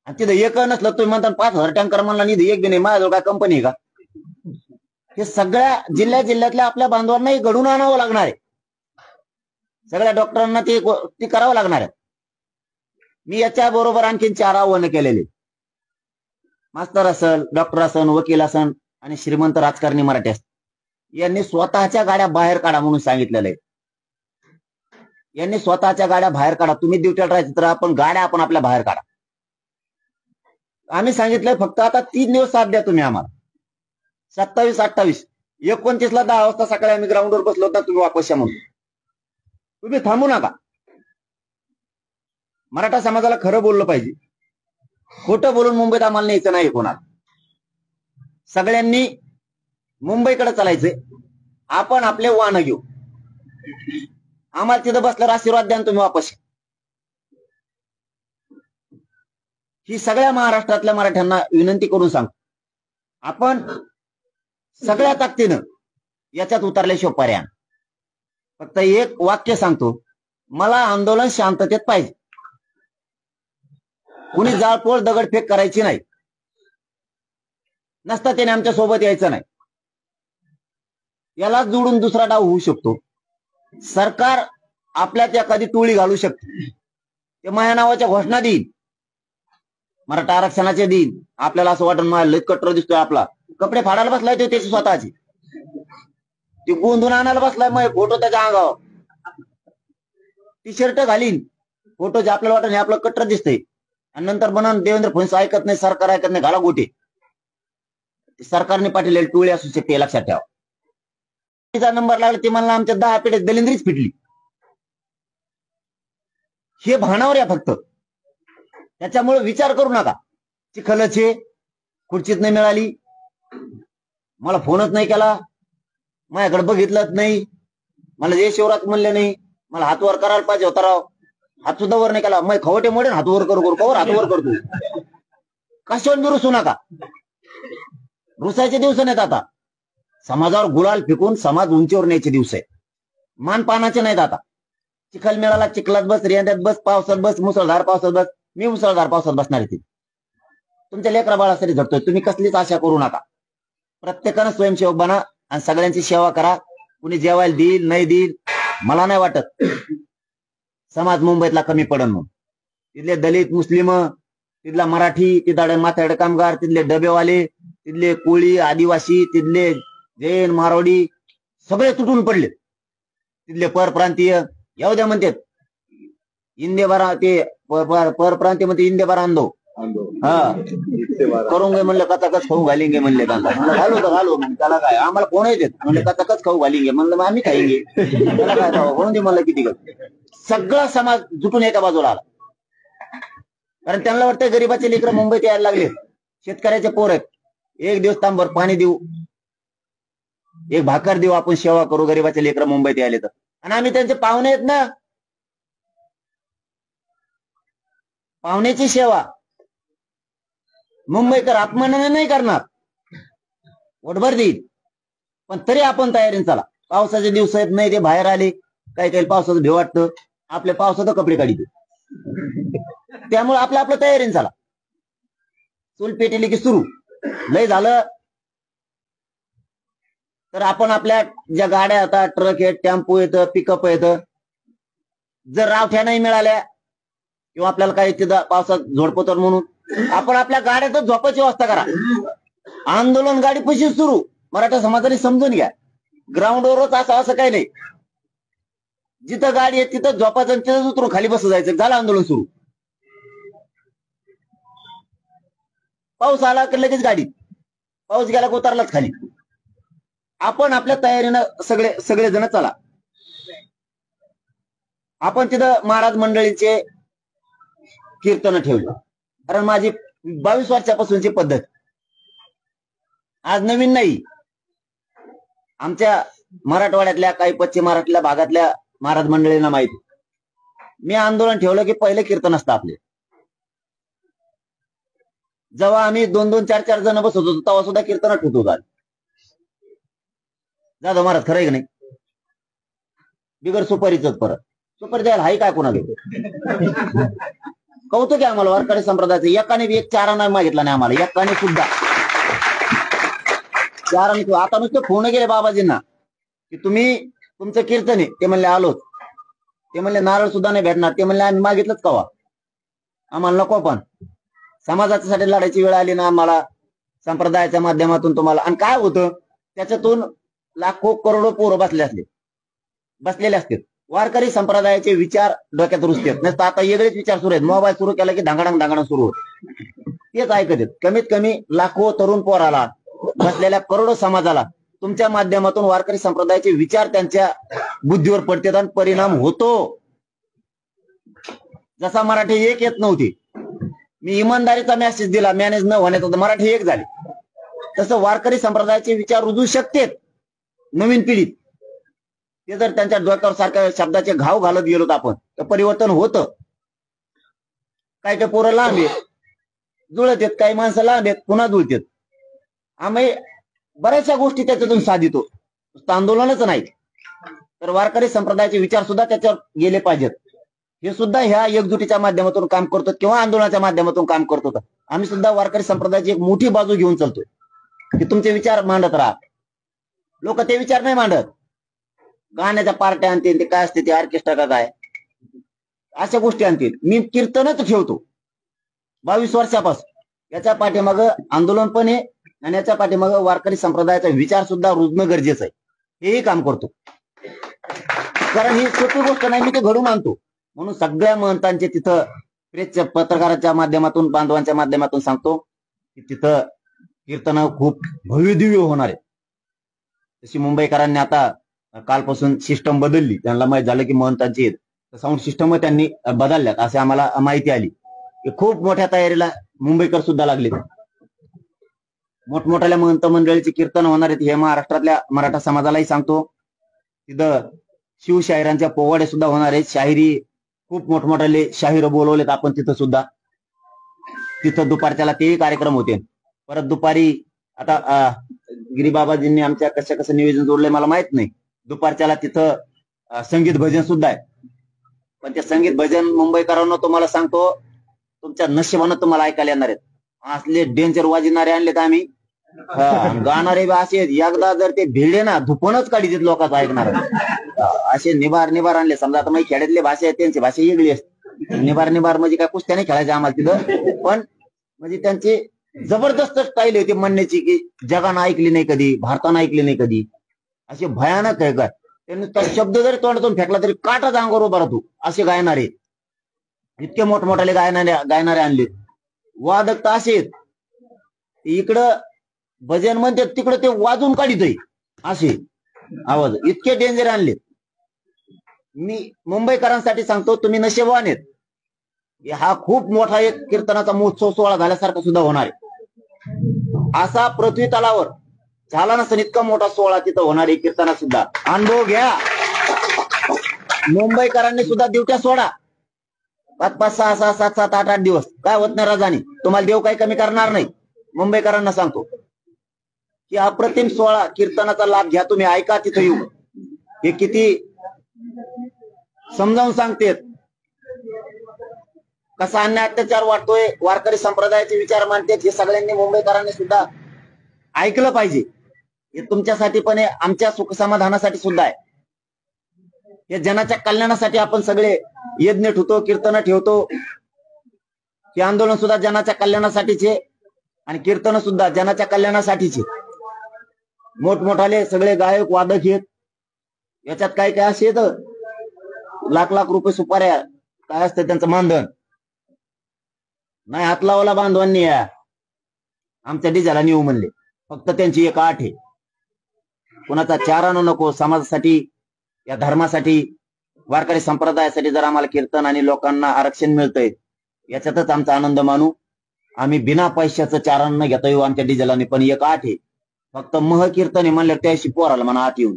आणि तिथं एक नसलं तुम्ही म्हणता 5000 टँकर म्हणला, निधी एक बी नाही. माझ्याजवळ काय कंपनी आहे का? हे सगळ्या जिल्ह्यातल्या आपल्या बांधवांनाही घडून आणावं लागणार आहे. सगळ्या डॉक्टरांना ते करावं लागणार आहे. मी याच्या बरोबर आणखीन 4 आव्हानं केलेले. मास्तर असेल, डॉक्टर असन, वकील असन आणि श्रीमंत राजकारणी मराठी असतील, यांनी स्वतःच्या गाड्या बाहेर काढा म्हणून सांगितलेलं आहे. यांनी स्वतःच्या गाड्या बाहेर काढा. तुम्ही ड्युटीला राहायचं तर आपण आपल्या बाहेर काढा. आम्ही सांगितलंय फक्त आता 3 दिवस साथ द्या तुम्ही आम्हाला. 27, 28, 29ला 10 वाजता सकाळी आम्ही ग्राउंडवर बसलो होता, तुम्ही वापस या म्हणून. तुम्ही थांबू नका. मराठा समाजाला खरं बोललं पाहिजे. खोटं बोलून मुंबईत आम्हाला न्यायचं नाही कोणाला. सगळ्यांनी मुंबईकडे चालायचंय. आपण आपले वाहन घेऊ. आम्हाला तिथं बसल्यावर आशीर्वाद द्या तुम्ही वापस. ही सगळ्या महाराष्ट्रातल्या मराठ्यांना विनंती करून सांग, आपण सगळ्या ताकदीनं याच्यात उतरल्याशिवाय पर्याय. फक्त एक वाक्य सांगतो, मला आंदोलन शांततेत पाहिजे. कुणी जाळपोळ दगडफेक करायची नाही. नसता त्याने आमच्या सोबत यायचं नाही. याला जोडून दुसरा डाव होऊ शकतो. सरकार आपल्यात एखादी टोळी घालू शकते. ते माझ्या नावाच्या घोषणा देईल, मराठा आरक्षणाचे देईल. आपल्याला असं वाटून मला लय कट्टर दिसतोय, आपला कपडे फाडायला बसलाय तो त्याचे स्वतःचे, ते गोंधून आणायला बसलाय. मग फोटो त्याच्या अंगावर, टी शर्ट घालीन, फोटो जे आपल्याला वाटत नाही आपलं कट्टर दिसतंय. आणि नंतर बनवून देवेंद्र फडणवीस ऐकत नाही, सरकार ऐकत नाही, घाला गोटे. सरकारने पाठवलेली टोळी असू शकते, लक्षात ठेवा. तिचा नंबर लागला ते म्हणला आमच्या 10 पेठेत दलिंद्रीच फिटली. हे भानावर या फक्त. त्याच्यामुळे विचार करू नका. चिखलचे खुर्चीत नाही मिळाली, मला फोनच नाही केला, माझ्याकडे बघितलंच नाही, मला जय शिवराज म्हणले नाही, मला हातवर करायला पाहिजे होता राव, हात सुद्धा वर नाही केला. मग खवटे मोडे हातवर करू कवर हातवर करतो. कशावर बी रुसू नका. रुसायचे दिवस नाहीत आता. समाजावर गुलाल फेकून समाज उंचीवर न्यायचे दिवस आहेत. मानपानाचे नाहीत आता. चिखल मिळाला चिखलात बस, रेंद्यात बस, पावसात बस, मुसळधार पावसात बस. मी मुसळधार पावसात बसणार आहे. तुमच्या लेकरा बाळासाठी झटतोय. तुम्ही कसलीच आशा करू नका. प्रत्येकानं स्वयंसेवक बना आणि सगळ्यांची सेवा करा. कुणी जेवायला देईल नाही देईल मला नाही वाटत समाज मुंबईतला कमी पडन म्हणून. तिथले दलित, मुस्लिम, तिथला मराठी, तिथले माथाडे कामगार, तिथले डबेवाले, तिथले कोळी, आदिवासी, तिथले जैन, मारवाडी सगळे तुटून पडले. तिथले परप्रांतीय येऊ द्या म्हणतात. इंदे बारा ते परप्रांतीय म्हणते इंदे बारा अंदो हा करून गे म्हणलं कचाकच खाऊ घालिंगे म्हणले. घालू तर घालू त्याला काय, आम्हाला कोण येते म्हणले कचाकच खाऊ घालिंगे म्हणलं मग आम्ही खाईंगे त्याला काय म्हणून दे म्हणलं किती. सगळा समाज जुटून एका बाजूला आला. कारण त्यांना वाटतं गरीबाचे लेकरं मुंबईत यायला लागले, शेतकऱ्याचे पोर आहेत, एक दिवस तांबर पाणी देऊ, एक भाकर देऊ, आपण सेवा करू, गरीबाचे लेकरं मुंबईत यायले तर. आणि आम्ही त्यांचे पाहुणे आहेत ना, पाहुण्याची सेवा मुंबईकर अपमानाने नाही करणार, वटभर देईल, पण तरी आपण तयारीने चला. पावसाचे दिवस आहेत, नाही ते बाहेर आले, काही काही पावसाचं भेव वाटतं, आपल्या पावसाचं कपडे काढित, त्यामुळे आपल्या तयारीने चला. चूल पेटली की सुरू, लय झालं तर आपण आपल्या ज्या गाड्या येतात, ट्रक आहेत, टेम्पो येतं, पिकअप येतं, जर रावठ्या नाही मिळाल्या किंवा आपल्याला काही तिथं पावसात झोडपतर म्हणून आपण आपल्या गाड्यातच झोपायची व्यवस्था करा. आंदोलन गाडी पशी सुरू, मराठा समाजाने समजून घ्या. ग्राउंडवरच असं काही नाही, जिथं गाडी आहे तिथं झोपायचं आणि तिथंच उतरून खाली बस जायचं, झालं आंदोलन सुरू. पाऊस आला की लगेच गाडी, पाऊस गेला की उतरलाच खाली. आपण आपल्या तयारीनं सगळेजण चला. आपण तिथं महाराज मंडळीचे कीर्तन ठेवले, कारण माझी 22 वर्षापासूनची पद्धत आज नवीन नाही. आमच्या मराठवाड्यातल्या काही पश्चिम महाराष्ट्रातल्या भागातल्या महाराज मंडळींना माहिती, मी आंदोलन ठेवलं की पहिले कीर्तन असतं आपले. जेव्हा आम्ही 2-2, 4-4 जण बसत होतो तेव्हा सुद्धा कीर्तन ठेवत होतो. जाधव महाराज खरं आहे की नाही, बिगर सुपारीच परत सुपारी द्यायला हाय काय कोणाला. कौतुक आहे आम्हाला वारकरी संप्रदायाचं, एकाने एक चारा नाही मागितला नाही आम्हाला, एकाने सुद्धा चाराने. आता नुसते फोन गेले बाबाजींना की तुम्ही तुमचं कीर्तन आहे, ते म्हणले आलोच, ते म्हणले नारळ सुद्धा नाही भेटणार, ते म्हणले आम्ही मागितलंच कवा, आम्हाला नको. पण समाजासाठी लढायची वेळ आली ना आम्हाला संप्रदायाच्या माध्यमातून तुम्हाला. आणि काय होतं त्याच्यातून लाखो करोडो पोरं बसलेले असतात. वारकरी संप्रदायाचे विचार डोक्यात रुजतात, नसतं आता वेगळेच विचार सुरू आहेत. मोबाईल सुरू केला की धांगडांग सुरू होत, तेच ऐकत आहेत. कमीत कमी लाखो तरुण पोराला, बसलेल्या करोडो समाजाला तुमच्या माध्यमातून वारकरी संप्रदायाचे विचार त्यांच्या बुद्धीवर पडतात आणि परिणाम होतो. जसा मराठी एक येत नव्हती, मी इमानदारीचा मेसेज दिला, मॅनेज न होण्याचा, मराठी एक झाली, तसं वारकरी संप्रदायाचे विचार रुजू शकतात नवीन पिढीत. ते जर त्यांच्या डोक्यावर सारख्या शब्दाचे घाव घालत गेलो आपण तर परिवर्तन होतं. काही काही पोरं लांब आहेत, जुळत आहेत, काही माणसं लांब आहेत, पुन्हा जुळतात. आम्ही बऱ्याचशा गोष्टी त्याच्यातून साधितो, आंदोलनच नाही तर वारकरी संप्रदायाचे विचार सुद्धा त्याच्यावर गेले पाहिजेत. हे सुद्धा ह्या एकजुटीच्या माध्यमातून काम करतो किंवा आंदोलनाच्या माध्यमातून काम करतो. आम्ही सुद्धा वारकरी संप्रदायाची एक मोठी बाजू घेऊन चालतोय की तुमचे विचार मांडत राहा. लोक ते विचार नाही मांडत, गाण्याच्या पार्ट्या आणतील, ते काय असते ते ऑर्केस्ट्रा का काय अशा गोष्टी आणतील. मी कीर्तनच ठेवतो 22 वर्षापासून. याच्या पाठीमागं आंदोलन पण आहे आणि याच्या पाठीमागं वारकरी संप्रदायाचा विचार सुद्धा रुजणं गरजेचं आहे, हेही काम करतो. कारण ही सोपी गोष्ट नाही, मी ते घडून आणतो. म्हणून सगळ्या महंतांचे तिथं प्रेसच्या पत्रकाराच्या माध्यमातून, बांधवांच्या माध्यमातून सांगतो की तिथं कीर्तन खूप भव्य दिव्य होणार आहे. तशी मुंबईकरांनी आता कालपासून सिस्टम बदलली, त्यांना माहित झालं की महंतांची साऊंड सिस्टम त्यांनी बदलल्यात असे आम्हाला माहिती आली. खूप मोठ्या तयारीला मुंबईकर सुद्धा लागले. मोठमोठ्या महंत मंडळीचे कीर्तन होणार आहेत, हे महाराष्ट्रातल्या मराठा समाजालाही सांगतो. तिथं शिवशाहिरांच्या पोवाडे सुद्धा होणार आहेत, शाहिरी खूप मोठमोठ्याले शाहीर बोलवलेत आपण तिथं सुद्धा. तिथं दुपारच्याला तेही कार्यक्रम होते. परत दुपारी आता गिरीबाबाजींनी आमच्या कसं नियोजन जोडलंय मला माहित नाही. दुपारच्याला तिथं संगीत भजन सुद्धा आहे. पण ते संगीत भजन मुंबईकरांना तुम्हाला सांगतो तुमच्या नशिबानं तुम्हाला ऐकायला येणार आहेत. असले डेंजर वाजणारे आणलेत आम्ही, गाणारे असे एकदा जर ते भिडले ना धुपणच काढीत लोकांचं ऐकणार. असे निबार आणले. समजा आता माझी खेड्यातली भाषा आहे, त्यांची भाषा वेगळी असते. निबार म्हणजे काय कुस्त्या नाही खेळायचे आम्हाला तिथं, पण म्हणजे त्यांची जबरदस्त स्टाईल होती म्हणण्याची की जगानं ऐकली नाही कधी, भारतानं ऐकली नाही कधी. असे भयानक आहे काय, त्यांनी शब्द जरी तोंडातून फेकला तरी काटाच अंगावर उभा राहतो असे गायणारे. इतके मोठमोठ्याले गायणारे आणले. वादक तर असे इकडं भजन म्हणतात तिकडं ते वाजून काढितोय असे आवाज, इतके डेंजर आणले. मी मुंबईकरांसाठी सांगतो तुम्ही नशीबवान आहेत. हा खूप मोठा एक कीर्तनाचा महोत्सव सोहळा झाल्यासारखा सुद्धा होणार आहे. असा पृथ्वी तलावर झाला नसेल इतका मोठा सोहळा तिथं होणार आहे कीर्तनात सुद्धा. अनुभव घ्या. मुंबईकरांनी सुद्धा ड्युट्या सोडा. 5-5, 6-6, 7-7, 8-8 दिवस काय होत नाही राजानी. तुम्हाला देव काही कमी करणार नाही. मुंबईकरांना सांगतो की अप्रतिम सोहळा कीर्तनाचा लाभ घ्या. तुम्ही ऐका तिथं येऊ. हे किती समजावून सांगतेत. कसा अन्याय अत्याचार वाटतोय, वारकरी संप्रदायाचे विचार मांडतात, हे सगळ्यांनी मुंबईकरांनी सुद्धा ऐकलं पाहिजे. हे तुमच्यासाठी पण आहे, आमच्या सुख समाधानासाठी सुद्धा आहे. हे जनाच्या कल्याणासाठी आपण सगळे यज्ञ ठेवतो, कीर्तन ठेवतो. हे आंदोलन सुद्धा जनाच्या कल्याणासाठीचे आणि कीर्तन सुद्धा जनाच्या कल्याणासाठीचे. मोठमोठाले सगळे गायक वादक आहेत. याच्यात काय काय असे लाख लाख रुपये सुपाऱ्या काय असतं त्यांचं मानधन नाही. हात लावला बांधवांनी या आमच्या डिझेला नेऊ म्हणले. फक्त त्यांची एक आठ आहे. कुणाचा चारानं नको. समाजासाठी, या धर्मासाठी, वारकरी संप्रदायासाठी जर आम्हाला कीर्तन आणि लोकांना आरक्षण मिळतंय याच्यातच आमचा आनंद मानू. आम्ही बिना पैशाचं चारानं घेता येऊ आमच्या डिझेलाने. पण एक आठ आहे. फक्त मह कीर्तन आहे म्हणलं त्याशी पोराला म्हणा आठ येऊन.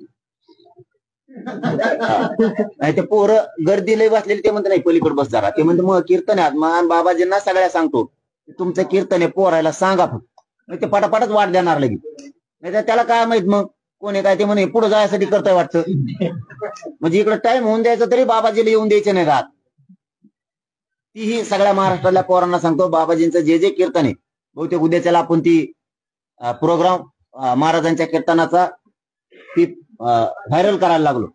नाही ते पोरं गर्दी लई बसलेली ते म्हणते नाही पलीकडे बस जरा. ते म्हणते मग कीर्तन आहे. मग बाबाजींना सगळ्या सांगतो तुमचं कीर्तन आहे पोरायला सांगा फक्त. ते पटापटच वाट देणार लगेच. नाही तर त्याला काय माहित मग कोणी काय ते म्हणे पुढे जायसाठी करताय वाटतं. म्हणजे इकडे टाइम होऊन द्यायचा तरी बाबाजीला येऊन द्यायचे नाही राहत. तीही सगळ्या महाराष्ट्रातल्या पोरांना सांगतो बाबाजींचं जे जे कीर्तन आहे बहुतेक उद्याच्याला आपण ती प्रोग्राम महाराजांच्या कीर्तनाचा ती व्हायरल करायला लागलो.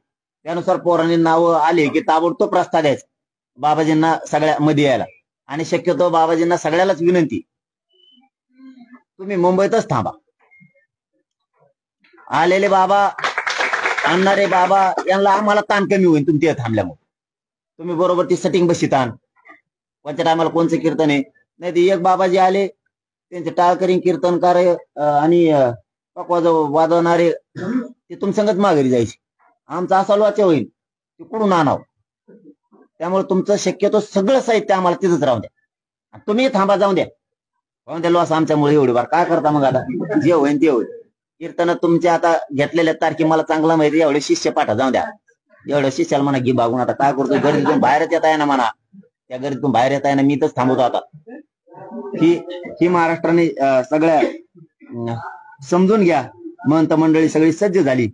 त्यानुसार पोरांनी नाव आले की ताबडतोब प्रस्ताव द्यायचा बाबाजींना सगळ्या मध्ये यायला. आणि शक्यतो बाबाजींना सगळ्यालाच विनंती तुम्ही मुंबईतच थांबा. आलेले बाबा, आणणारे बाबा यांना आम्हाला ताण कमी होईल तुमच्या थांबल्यामुळे. तुम्ही बरोबर ती सेटिंग बशीत आण. कोणत्या टायमाला कोणचं कीर्तन आहे. नाही ते एक बाबाजी आले त्यांचे टाळकरी कीर्तनकार आणि वाजवणारे ते तुमसंगत माघारी जायचे. आमचा असा लोचा होईल ते कुठून आणावं. त्यामुळे तुमचं शक्यतो सगळं साहित्य आम्हाला तिथंच राहू द्या. तुम्ही थांबा जाऊन द्या. पाहून द्या लॉस आमच्यामुळे एवढी बार काय करता मग. आता जे होईल ते होईल. कीर्तन तुमच्या आता घेतलेल्या तारखे मला चांगला माहिती. एवढे शिष्य पाठा जाऊन द्या. एवढं शिष्याला म्हणा घे बागून. आता काय करतो गर्दीतून बाहेरच येता ना म्हणा. त्या गर्दीतून बाहेर येता ना मी इथंच थांबवतो आता. ही महाराष्ट्राने सगळ्या समजून घ्या. महंत मंडळी सगळी सज्ज झाली.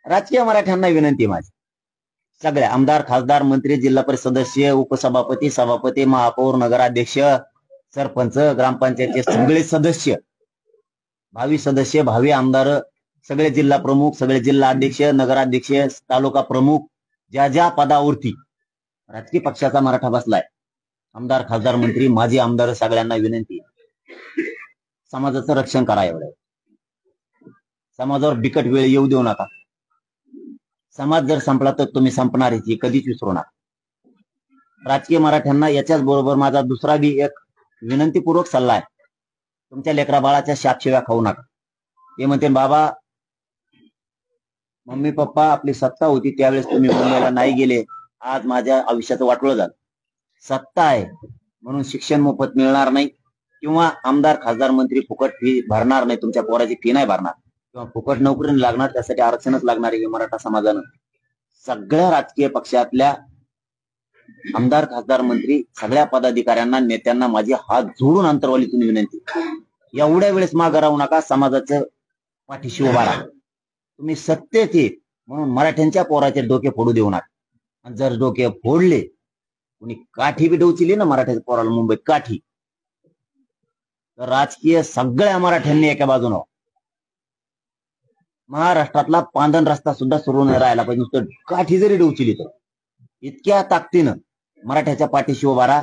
राजकीय मराठ्यांना विनंती माझी सगळ्या आमदार, खासदार, मंत्री, जिल्हा परिषद सदस्य, उपसभापती, सभापती, महापौर, नगराध्यक्ष, सरपंच, ग्रामपंचायतचे सगळे सदस्य, भावी सदस्य, भावी आमदार, सगळे जिल्हा प्रमुख, सगळे जिल्हा अध्यक्ष, नगराध्यक्ष, तालुका प्रमुख, ज्या ज्या पदावरती राजकीय पक्षाचा मराठा बसलाय, आमदार, खासदार, मंत्री, माजी आमदार, सगळ्यांना विनंती समाजाचं रक्षण करा. एवढं समाजावर बिकट वेळ येऊ देऊ नका. समाज जर संपला तर तुम्ही संपणार आहे कधीच विसरू नका. राजकीय मराठ्यांना याच्याच बरोबर माझा दुसरा बी एक विनंतीपूर्वक सल्ला आहे. तुमच्या लेकरा बाळाच्या शापशिव्या खाऊ नका. ते म्हणते बाबा मम्मी पप्पा आपली सत्ता होती त्यावेळेस तुम्ही मुंबईला नाही गेले. आज माझ्या आयुष्याचं वाटोळं झालं. सत्ता आहे म्हणून शिक्षण मोफत मिळणार नाही किंवा आमदार, खासदार, मंत्री फुकट फी भरणार नाही. तुमच्या पोराची फी नाही भरणार किंवा फुकट नोकरी लागणार. त्यासाठी आरक्षणच लागणार आहे. मराठा समाजानं सगळ्या राजकीय पक्षातल्या आमदार, खासदार, मंत्री, सगळ्या पदाधिकाऱ्यांना, नेत्यांना माझी हात जोडून अंतरवालीतून विनंती एवढ्या वेळेस मागं राहू नका. समाजाचं पाठीशी उभा राहा. तुम्ही सत्तेत येत म्हणून मराठ्यांच्या पोराचे डोके फोडू देऊ नका. आणि जर डोके फोडले कुणी काठी बी डोचिली ना मराठ्याच्या पोराला मुंबईत काठी, तर राजकीय सगळ्या मराठ्यांनी एका बाजून महाराष्ट्रातला पांदन रस्ता सुद्धा सुरू नाही राहायला पाहिजे. नुसतं काठी जरी डोचिली तर इतक्या ताकदीनं मराठ्याच्या पाठीशी उभा राहा.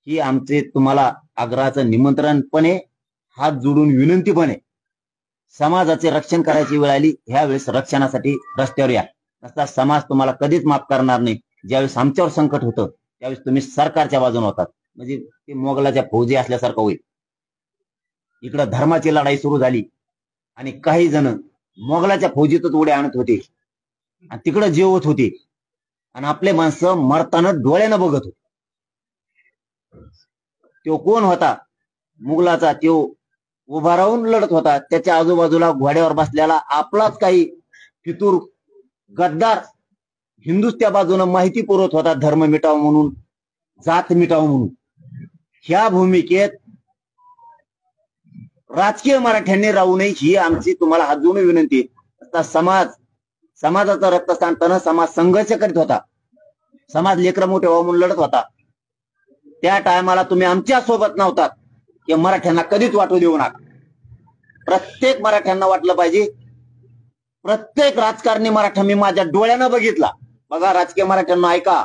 ही आमचे तुम्हाला आग्रहाचं निमंत्रण पण आहे, हात जोडून विनंती पण आहे. समाजाचे रक्षण करायची वेळ आली, ह्या वेळेस रक्षणासाठी रस्त्यावर या. नसता समाज तुम्हाला कधीच माफ करणार नाही. ज्यावेळेस आमच्यावर संकट होतं त्यावेळेस तुम्ही सरकारच्या बाजूने होतात. म्हणजे ते मोगलाच्या फौजी असल्यासारखं होईल. इकडं धर्माची लढाई सुरू झाली आणि काही जण मोगलाच्या फौजीतच उड्या आणत होते आणि तिकडं जेवत होते आणि आपले माणसं मरताना डोळ्यानं बघत होते. तो कोण होता? मुघलाचा. तो उभा राहून लढत होता. त्याच्या आजूबाजूला घोड्यावर बसलेला आपलाच काही फितूर गद्दार हिंदूच त्या बाजूने माहिती पुरवत होता, धर्म मिटाव म्हणून, जात मिटाव म्हणून. ह्या भूमिकेत राजकीय मराठ्यांनी राहू नये ही आमची तुम्हाला हात जोडून विनंती. आता समाजाचं रक्त सांगताना समाज संघर्ष करीत होता, समाज लेकरं मोठे व्हावं म्हणून लढत होता. त्या टायमाला तुम्ही आमच्या सोबत नव्हतात की मराठ्यांना कधीच वाटू देऊ नका. प्रत्येक मराठ्यांना वाटलं पाहिजे. प्रत्येक राजकारणी मराठा मी माझ्या डोळ्यानं बघितला. बघा राजकीय मराठ्यांना ऐका,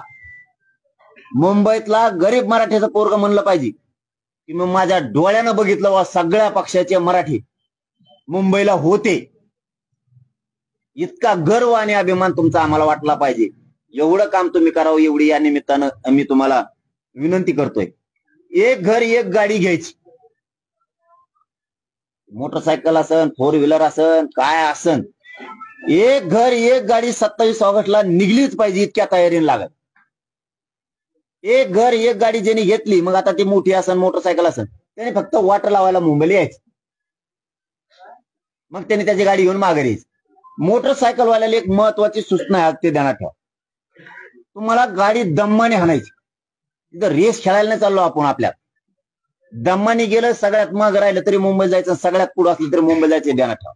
मुंबईतला गरीब मराठ्याचं पोरग म्हणलं पाहिजे की मी माझ्या डोळ्यानं बघितलं वा सगळ्या पक्षाचे मराठी मुंबईला होते. इतका गर्व आणि अभिमान तुमचा आम्हाला वाटला पाहिजे. एवढं काम तुम्ही करावं एवढी या निमित्तानं मी तुम्हाला विनंती करतोय. एक घर एक गाडी घ्यायची, मोटरसायकल असन, फोर व्हीलर असन, काय असन, एक घर एक गाडी 27 ऑगस्टला निघलीच पाहिजे. इतक्या तयारीने लागत. एक घर एक गाडी ज्यांनी घेतली, मग आता ती मोठी असन मोटरसायकल असन, त्याने फक्त वाटर लावायला मुंबईला यायचं. मग त्याने त्याची गाडी घेऊन माघारी यायचं. मोटरसायकल वाल्याला एक महत्वाची सूचना आहे, ते ध्यानात ठेवा. तुम्हाला गाडी दम्माने हाणायची. तिथं रेस खेळायला नाही चाललो आपण. आपल्या दम्माने गेलं, सगळ्यात मग राहिलं तरी मुंबईला जायचं, सगळ्यात पुढे असलं तरी मुंबईला जायचं, ध्यानात ठेवा.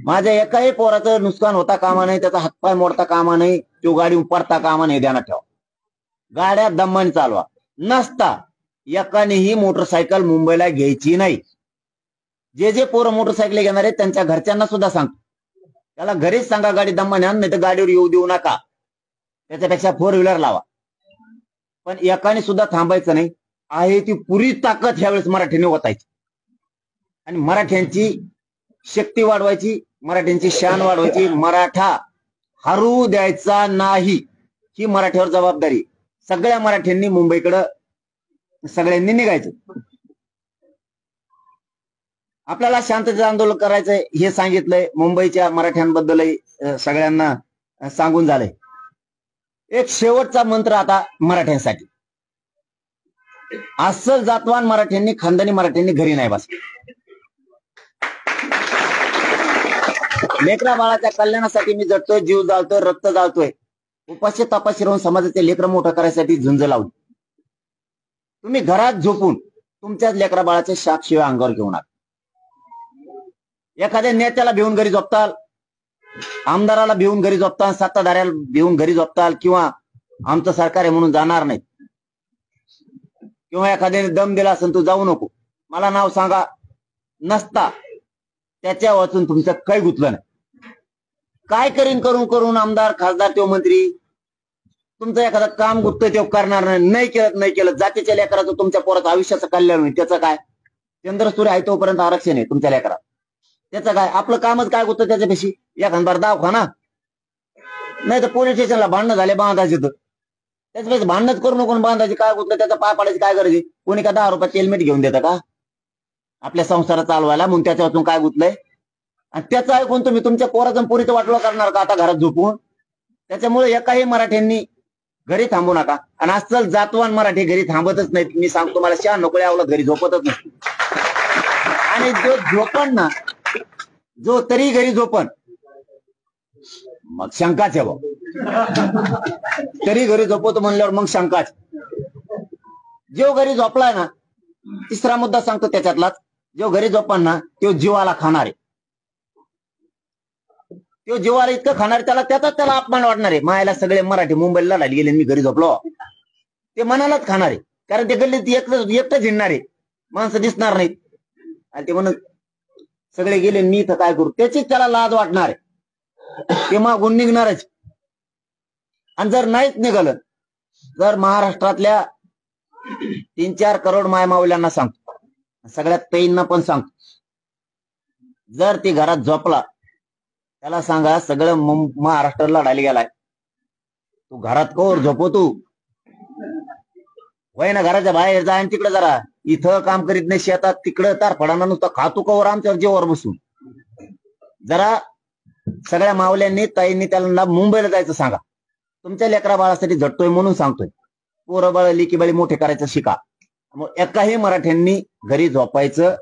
माझ्या एकाही पोराचं नुकसान होता कामा नाही, त्याचा हातपाय मोडता कामा नाही, तो गाडी पडता कामा नाही, ध्यानात ठेवा. गाड्या दम्माने चालवा. नसता एकानेही मोटरसायकल मुंबईला घ्यायची नाही. जे जे पोरं मोटरसायकल घेणार आहेत त्यांच्या घरच्यांना सुद्धा सांगतो, त्याला घरीच सांगा गाडी दम्माने आण, नाही तर गाडीवर येऊ देऊ नका. त्याच्यापेक्षा फोर व्हीलर लावा. पण एकाने सुद्धा थांबायचं नाही. आहे ती पुरी ताकद ह्यावेळेस मराठ्यांनी ओतायची आणि मराठ्यांची शक्ती वाढवायची, मराठ्यांची शान वाढवायची. मराठा हरू द्यायचा नाही, ही मराठ्यावर जबाबदारी. सगळ्या मराठ्यांनी मुंबईकडं सगळ्यांनी निघायचं. आपल्याला शांततेचं आंदोलन करायचंय हे सांगितलंय. मुंबईच्या मराठ्यांबद्दलही सगळ्यांना सांगून झालंय. एक शेवटचा मंत्र आता मराठ्यांसाठी. अस्सल जातवान मराठ्यांनी, खानदानी मराठ्यांनी घरी नाही बस. लेकरा बाळाच्या कल्याणासाठी मी जगतोय, जीव जाळतोय, रक्त जाळतोय. उपाशी तपाशी राहून समाजाचे लेकरं मोठं करायसाठी झुंज लावली. तुम्ही घरात झोपून तुमच्याच लेकरा बाळाचे शाप शिवाय अंगावर घेऊ नका. एखाद्या नेत्याला भिवून घरी झोपताल, आमदाराला भिवून घरी झोपताल, सत्ताधाऱ्याला भिवून घरी झोपताल, किंवा आमचं सरकार आहे म्हणून जाणार नाही, किंवा एखाद्याने दम दिला असेल तू जाऊ नको, मला नाव सांगा, नसता त्याच्या वाचून तुमचं काही गुतलं नाही. काय करीन करून करून आमदार खासदार तो मंत्री, तुमचं एखादं काम गुततोय ते करणार नाही. नाही केलं जातीच्या लेकराचं तुमच्या पोराचं आयुष्याचं कल्याण होईल. त्याचं काय? चंद्रसूर्य आहे तोपर्यंत आरक्षण आहे तुमच्या लेकरात. त्याचं काय? आपलं कामच काय गुततं त्याच्यापेशी? एखादा बार दवाखाना नाही तर पोलीस स्टेशनला भांडणं झाले बांधायचे, तर त्याच्यापेक्षा भांडणच करू नको. बांधायचे काय गुतलं? त्याचा पाय पाडायची काय गरज आहे? कोणी का 10 रुपयात हेल्मेट घेऊन देतं का आपल्या संसारात चालवायला? म्हणून त्याच्या वाचून काय गुतलंय? आणि त्याचं ऐकून तुम्ही तुमच्या पोराचं पुरीचं वाटलं करणार का आता घरात झोपून? त्याच्यामुळे एकाही मराठ्यांनी घरी थांबू नका. आणि अस्सल जातवान मराठी घरी थांबतच नाहीत. मी सांगतो, मला 96 आवलं घरी झोपतच नाही. आणि जो झोपण ना, जो तरी घरी झोपण, मग शंकाच आहे भाऊ. तरी घरी झोपवतो म्हणल्यावर मग शंकाच. जो घरी झोपलाय ना, तिसरा मुद्दा सांगतो त्याच्यातलाच, जो घरी झोपण ना तो जीवाला खाणार आहे. तो जीवाला इतकं खाणार, त्याला अपमान वाटणार आहे. मायाला सगळे मराठी मुंबईला लढायला गेले, मी घरी झोपलो, ते मनालाच खाणार आहे. कारण ते गल्लीत एकटं झिंडणार आहे, माणसं दिसणार नाहीत. आणि ते म्हणत सगळे गेले, मी इथं काय करू? त्याचीच त्याला लाज वाटणार आहे. ते मागून निघणारच. आणि जर नाहीच निघालं, जर महाराष्ट्रातल्या 3-4 करोड मायमावल्यांना सांगतो, सगळ्यात पैंना पण सांगतो, जर ती घरात झोपला, त्याला सांगा सगळं महाराष्ट्राला लढायला गेलाय, तू घरात कोर झोपो, तू होय ना, घराच्या बाहेर जा आणि तिकडे जरा इथं काम करीत नाही, शेतात तिकडं तारफडाना नुसतं खातू कवर आमच्यावर जेवावर बसून. जरा सगळ्या मावल्यांनी ताईंनी त्याला मुंबईला जायचं सांगा. तुमच्या लेकरा बाळासाठी झटतोय म्हणून सांगतोय. पोरं बाळ लेकी बाळी मोठे करायचं शिका. मग एकाही मराठ्यांनी घरी झोपायचं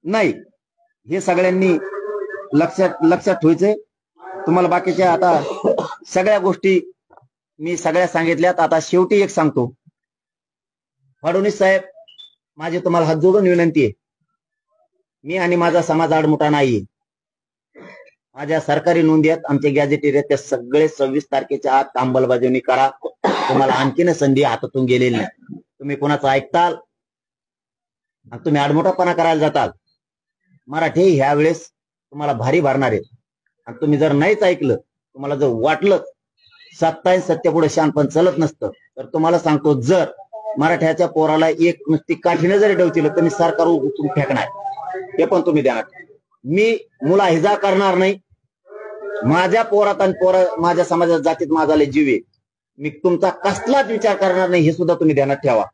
नाही, हे सगळ्यांनी लक्षात ठेवायचंय. तुम्हाला बाकीच्या आता सगळ्या गोष्टी मी सगळ्या सांगितल्यात. आता शेवटी एक सांगतो, फडणवीस साहेब, माझी तुम्हाला हात जोडून विनंती आहे, मी आणि माझा समाज आडमुठा नाहीये. माझ्या सरकारी नोंदी आहेत, आमचे गॅजेटेड आहेत, ते सगळे 26 तारखेच्या आत अंमलबजावणी करा. तुम्हाला आणखीन संधी हातातून गेलेली नाही. तुम्ही कोणाचं ऐकताल आणि तुम्ही आडमुठापणा करायला जाताल. मराठी ह्या वेळेस तुम्हाला भारी भरणार आहेत. आणि तुम्ही जर नाहीच ऐकलं, तुम्हाला जर वाटलं सत्ता सत्य पुढे शानपण चलत नसतं, तर तुम्हाला सांगतो, जर मराठ्याच्या पोराला एक नुसती काठीने जरी डवचिलं तर मी सरकार उचलून फेकणार, हे पण तुम्ही देणार. मी मुलाहिजा करणार नाही. माझ्या पोरात आणि माझ्या समाजात जातीत माझा जीव आहे. मी तुमचा कसलाच विचार करणार नाही, हे सुद्धा तुम्ही ध्यानात ठेवा.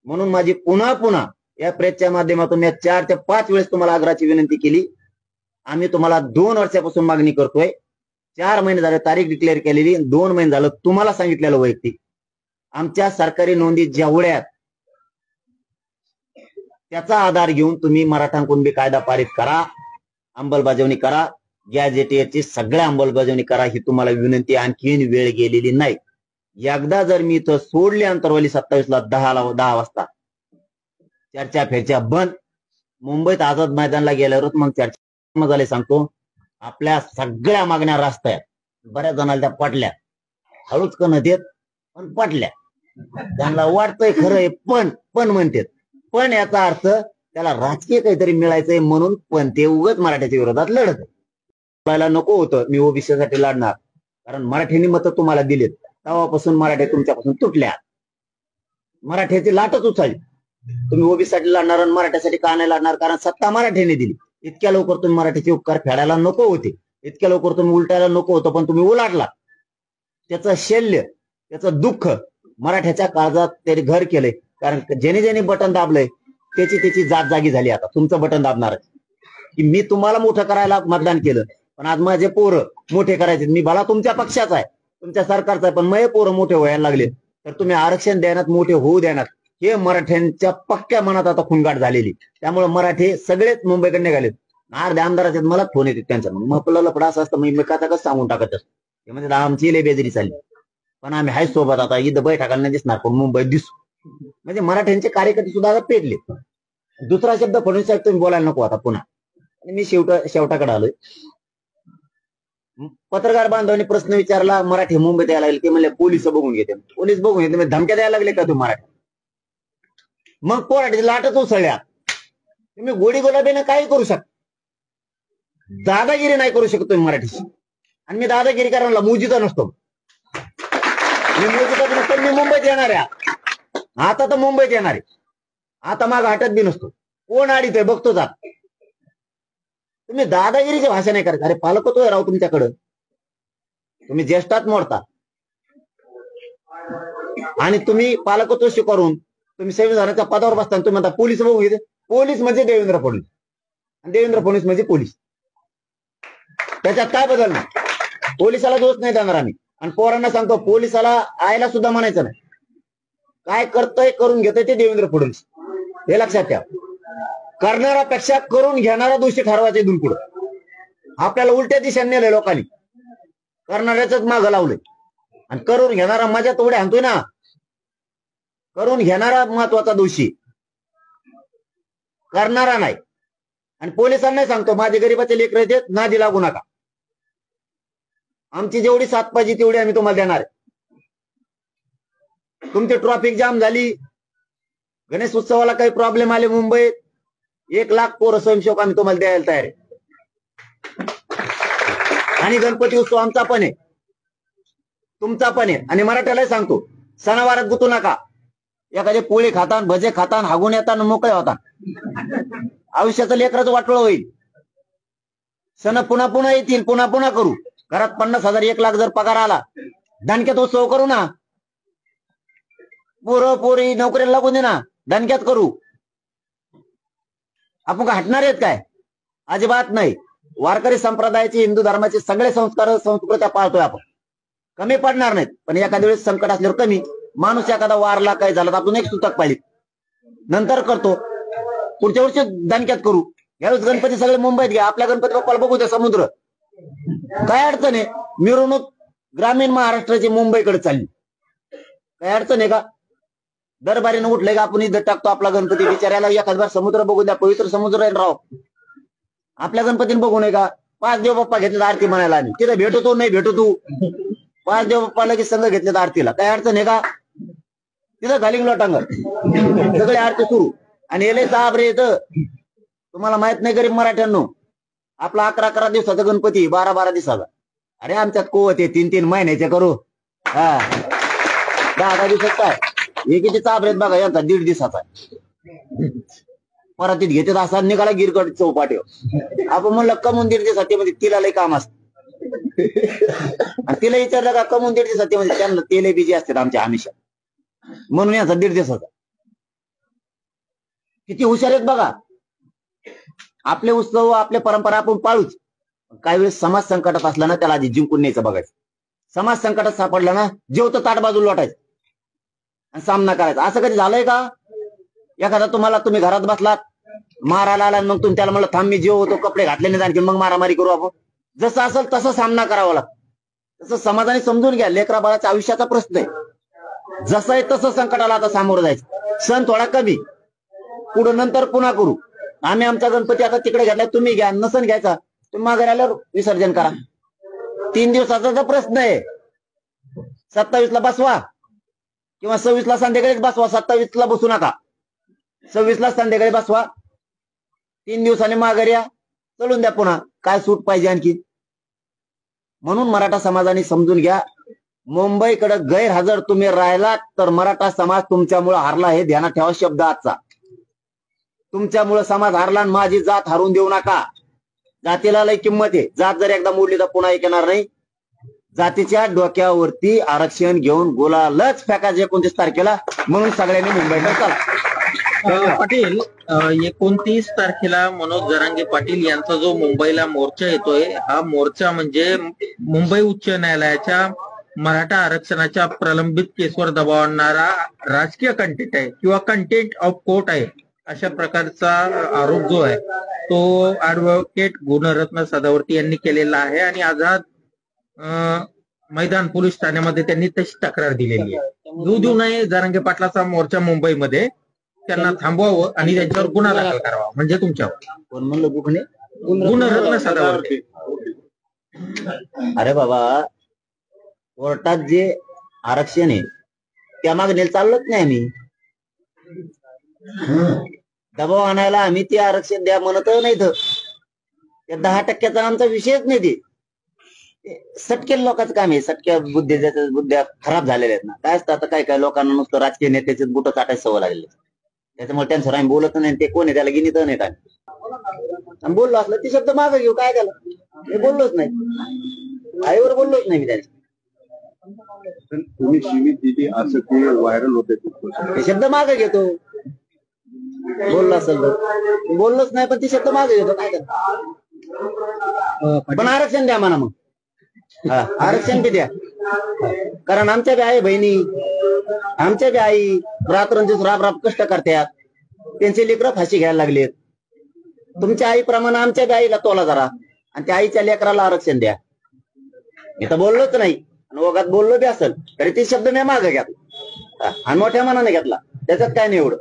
म्हणून माझी पुन्हा या प्रेसच्या माध्यमातून मी 4 ते 5 वेळेस तुम्हाला आग्रहाची विनंती केली. आम्ही तुम्हाला 2 वर्षापासून मागणी करतोय. 4 महिने झाले तारीख डिक्लेअर केलेली, 2 महिने झालं तुम्हाला सांगितलेलं वैयक्तिक. आमच्या सरकारी नोंदी जेवढ्यात त्याचा आधार घेऊन तुम्ही मराठा कुणबी कायदा पारित करा, अंमलबजावणी करा, गॅजेटियरची सगळ्या अंमलबजावणी करा. ही तुम्हाला विनंती. आणखीन वेळ गेलेली नाही. एकदा जर मी इथं सोडले अंतरवाली 27ला 10 वाजता, चर्चा फेरच्या बंद. मुंबईत आझाद मैदानला गेल्यावर मग चर्चा झाले. सांगतो, आपल्या सगळ्या मागण्या रास्त्यात बऱ्याच जणांना त्या पटल्या, हळूच कण देत पण पटल्या. त्यांना वाटतंय खरं आहे, पण म्हणतात. पण याचा अर्थ त्याला राजकीय काहीतरी मिळायचंय म्हणून पण ते उगाच मराठ्याच्या विरोधात लढत आहे. बोलायला नको होतं मी ओबीसीसाठी लढणार, कारण मराठ्यांनी मतं तुम्हाला दिलेत. तेव्हापासून मराठे तुमच्यापासून तुटल्या. मराठ्याची लाटच उचलली. तुम्ही ओबीसीसाठी लढणार आणि मराठ्यासाठी का नाही लढणार? कारण सत्ता मराठ्याने दिली. इतक्या लवकर तुम्ही मराठीचे उपकार फेडायला नको होते, इतक्या लवकर तुम्ही उलटायला नको होतं, पण तुम्ही उलाटला. त्याचं शल्य, त्याचं दुःख मराठ्याच्या काळजात त्याने घर केलंय. कारण ज्याने बटन दाबलंय त्याची जात जागी झाली. आता तुमचं बटन दाबणार की मी तुम्हाला मोठं करायला मतदान केलं, पण आज माझे पोरं मोठे करायचे. मी भला तुमच्या पक्षाचा आहे, तुमच्या सरकारचा आहे, पण माझे पोरं मोठे व्हायला लागले, तर तुम्ही आरक्षण देण्यात मोठे होऊ देणार. हे मराठ्यांच्या पक्क्या मनात आता खुणगाट झालेली. त्यामुळे मराठी सगळेच मुंबईकडे निघालेत. अर्ध्या आमदाराचे मला फोन येते त्यांच्या, मग आपलं लफडा असं असतं, मग कसं सांगून टाकत असतं. ते म्हणजे आमची लय बेजारी चालली, पण आम्ही हाय सोबत. आता इथं बैठकाला नाही दिसणार, पण मुंबईत दिसू. म्हणजे मराठ्यांचे कार्यकर्ते सुद्धा आता पेटले. दुसरा शब्द फडणवीस साहेब तुम्ही बोलायला नको आता पुन्हा. मी शेवटाकडे आलोय. पत्रकार बांधवांनी प्रश्न विचारला, मराठी मुंबईत यायला लागले. ते म्हणले पोलीस बघून घेते. पोलीस बघून घेते, धमक्या द्यायला लागले का तुम्ही मराठी? मग पोराठी लाटच उसळल्या. तुम्ही गोडी गुलाबीने काही करू शकता, दादागिरी नाही करू शकत तुम्ही मराठीची. आणि मी दादागिरी करायला मुजिता नसतो. मी मुंबईत येणार आहे. आता तर मुंबईत येणार आहे. आता माग हटत बी नसतो. कोण आडीतोय बघतो जात. तुम्ही दादागिरीची भाषा नाही करत. अरे पालकत्व राव तुमच्याकडं, तुम्ही ज्येष्ठात मोडता. आणि तुम्ही पालकत्व स्वीकारून तुम्ही संविधानाच्या पदावर बसताना तुम्ही म्हणता पोलीस बघून घेते. पोलीस म्हणजे देवेंद्र फडणवीस, आणि देवेंद्र फडणवीस म्हणजे पोलीस. त्याच्यात काय बदल नाही. पोलिसाला दोष नाही देणार आम्ही. आणि पोरांना सांगतो, पोलिसाला आयला सुद्धा म्हणायचं नाही. काय करतोय करून घेतोय ते देवेंद्र फडणवीस, हे लक्षात ठेवा. करणारापेक्षा करून घेणारा दोषी ठरवायचे इथून पुढे. आपल्याला उलट्या दिशेने नेलंय लोकांनी, करणाऱ्याच मागं लावलंय. आणि करून घेणारा मजा तेवढे आणतोय ना. करून घेणारा महत्वाचा दोषी, करणारा नाही. आणि पोलिसांना सांगतो, माझे गरीबाचे लेकर आहेत, नादी लागू नका. आमची जेवढी साथ पाहिजे तेवढी आम्ही तुम्हाला देणार आहे. तुमची ट्रॉफिक जाम झाली, गणेश उत्सवाला काही प्रॉब्लेम आले मुंबईत, 1 लाख पोरं स्वयंसेवक आम्ही तुम्हाला द्यायला तयार आहे. आणि गणपती उत्सव आमचा पण आहे, तुमचा पण आहे. आणि मराठ्याला सांगतो, सणावारात गुतू नका. एखादे पोळी खातान, भजे खातान, हागून येताना मोकळे होता. आयुष्याचं लेकराचं वाटोळ होईल. सण पुन्हा येतील, पुन्हा करू. घरात 50,000 1 लाख जर पगार आला, दणक्यात उत्सव करू ना. पोरं पोरी नोकरीला लागून दे ना, दणक्यात करू. आपण का हटणार आहेत काय? अजिबात नाही. वारकरी संप्रदायाचे, हिंदू धर्माचे सगळे संस्कार संस्कृत्या पाळतोय आपण. कमी पडणार नाहीत. पण एखाद्या वेळेस संकट असल्यावर कमी. माणूस एखादा वारला, काय झाला तर आपण एक सुतक पाळीत. नंतर करतो, पुढच्या वर्षी दणक्यात करू. यावेळेस गणपती सगळे मुंबईत घ्या, आपल्या गणपती बाप्पाला बघू द्या समुद्र. काय अडचण आहे? मिरवणूक ग्रामीण महाराष्ट्राची मुंबईकडे चालली, काय अडचण आहे का? दरबारीनं उठले का आपण इथं टाकतो आपला गणपती, बिचाऱ्याला एखाद बार समुद्र बघू द्या, पवित्र समुद्र आहे राव. आपल्या गणपतीने बघू नये का? 5 देव बाप्पा घेतले आरती म्हणायला, आणि तिथं भेटतो नाही भेटतो, 5 देव बाप्पा लगेच संघ घेतले आरतीला, काय अडचण आहे का? तिथं घालिंग लोटांगर सगळे आरती सुरू. आणि एले साहेब रे येतं, तुम्हाला माहित नाही गरीब मराठ्यांनो, आपला 11 दिवसाचा गणपती, 12 दिवसाचा. अरे आमच्यात कुवत आहे 3 महिन्याचे करू. हा 10 दिवसात काय हे किती चाबरेत बघा, यांचा 1.5 दिवसाचा परातीत घेते असा निघाला गिरगड चौपाटीवर. आपण म्हणलं कमून 1.5 दिवसात मध्ये तिला लय काम असत, तिला विचारलं का कमून 1.5 दिवसात मध्ये, त्यांना तेले बिजी असतात आमच्या हमेशा, म्हणून यांचा 1.5 दिवसाचा. किती हुशार आहेत बघा. आपले उत्सव आपले परंपरा आपण पाळूच, काही वेळेस समाज संकटात असला ना त्याला आधी जिंकून न्यायचं बघायचं. समाज संकटात सापडला ना जेवतं ताट बाजूला लोटायचं आणि सामना करायचा. असं कधी झालंय का? एखादा तुम्ही घरात बसलात, मारायला आला, मग तुम्ही त्याला म्हणलं थांब मी जेव होतो, कपडे घातले नाही आणखी मग मारामारी करू आपण. जसं असेल तसं सामना करावा लागतो. तसं समाजाने समजून घ्या, लेकरा बाळाच्या आयुष्याचा प्रश्न आहे. जसं आहे तसं संकटाला आता सामोरं जायचं. सण थोडा कमी, पुढे नंतर पुन्हा करू. आम्ही आमचा गणपती आता तिकडे घेतलाय, तुम्ही घ्या. नसन घ्यायचा तुम्ही माघारी आल्यावर विसर्जन करा. 3 दिवसाचा प्रश्न आहे. 27ला बसवा किंवा 26ला संध्याकाळीच बसवा. 27ला बसू नका, 26ला संध्याकाळी बसवा. 3 दिवसांनी माघारी या, चलून द्या पुन्हा. काय सूट पाहिजे आणखी? म्हणून मराठा समाजाने समजून घ्या, मुंबईकडे गैरहजर तुम्ही राहिलात तर मराठा समाज तुमच्यामुळे हारला, हे ध्यानात ठेवा शब्द आजचा. तुमच्यामुळे समाज हारला, माझी जात हरून देऊ नका. जातीला लय किंमत आहे. जात जर एकदा मोडली तर पुन्हा येणार नाही. जातीच्या डोक्यावरती आरक्षण घेऊन गुलालच फेकायचे 29 तारखेला, म्हणून सगळ्यांनी मुंबईकडे चला. पाटील, 29 तारखेला मनोज जरांगे पाटील यांचा जो मुंबईला मोर्चा येतोय, हा मोर्चा म्हणजे मुंबई उच्च न्यायालयाच्या मराठा आरक्षणाच्या प्रलंबित केसवर दबाव आणणारा राजकीय कंटेंट आहे किंवा कंटेंट ऑफ कोर्ट आहे, अशा प्रकारचा आरोप जो आहे तो ऍडव्होकेट गुणरत्न सदावर्ती यांनी केलेला आहे. आणि आझाद मैदान पोलीस ठाण्यामध्ये त्यांनी तशी तक्रार दिलेली आहे. येऊ देऊ नये जरांगे पाटलाचा मोर्चा मुंबईमध्ये, त्यांना थांबवावं आणि त्यांच्यावर गुन्हा दाखल करावा. म्हणजे तुमच्यावर कोण म्हणलं गुन्हे? गुणरत्न सदावर्ती. अरे बाबा, कोर्टात जे आरक्षण आहे त्या मागणीला चाललोच नाही आम्ही. दबाव आणायला आम्ही ते आरक्षण द्या म्हणत नाही. तर 10% आमचा विषयच नाही. ते सटकेल लोकांचं काम आहे. सटक्या बुद्ध्या खराब झालेल्या आहेत ना. काय असतं आता, काय काय लोकांना नुसतं राजकीय नेत्याचे बुटं चाटायची सवय लागली, त्याच्यामुळे त्यांच्यावर आम्ही बोलत नाही. ते कोण आहे त्याला गिनीत नाहीत आम्ही. बोललो असलं ते शब्द मागं घेऊ, काय त्याला मी बोललोच नाही, आईवर बोललोच नाही मी त्याच्या. तुम्ही शिवीत दिली असं ते व्हायरल होते, ते शब्द मागे घेतो. बोललो असेल तर बोललोच नाही, पण ते शब्द मागे घेतो. काय करतो? पण आरक्षण द्या म्हणा. मग आरक्षण बी द्या, कारण आमच्या बी आई बहिणी, आमच्या बी आई रात्रंदिवस राब कष्ट करतात. त्यांचे लेकरं फाशी घ्यायला लागलेत. तुमच्या आईप्रमाणे आमच्या बी आईला तोला जरा, आणि त्या आईच्या लेकराला आरक्षण द्या. मी तर बोललोच नाही, आणि ओघात बोललो बी असेल तरी ते शब्द मी मागे घेतला आणि मोठ्या मनाने घेतला. त्याच्यात काय नाही एवढं.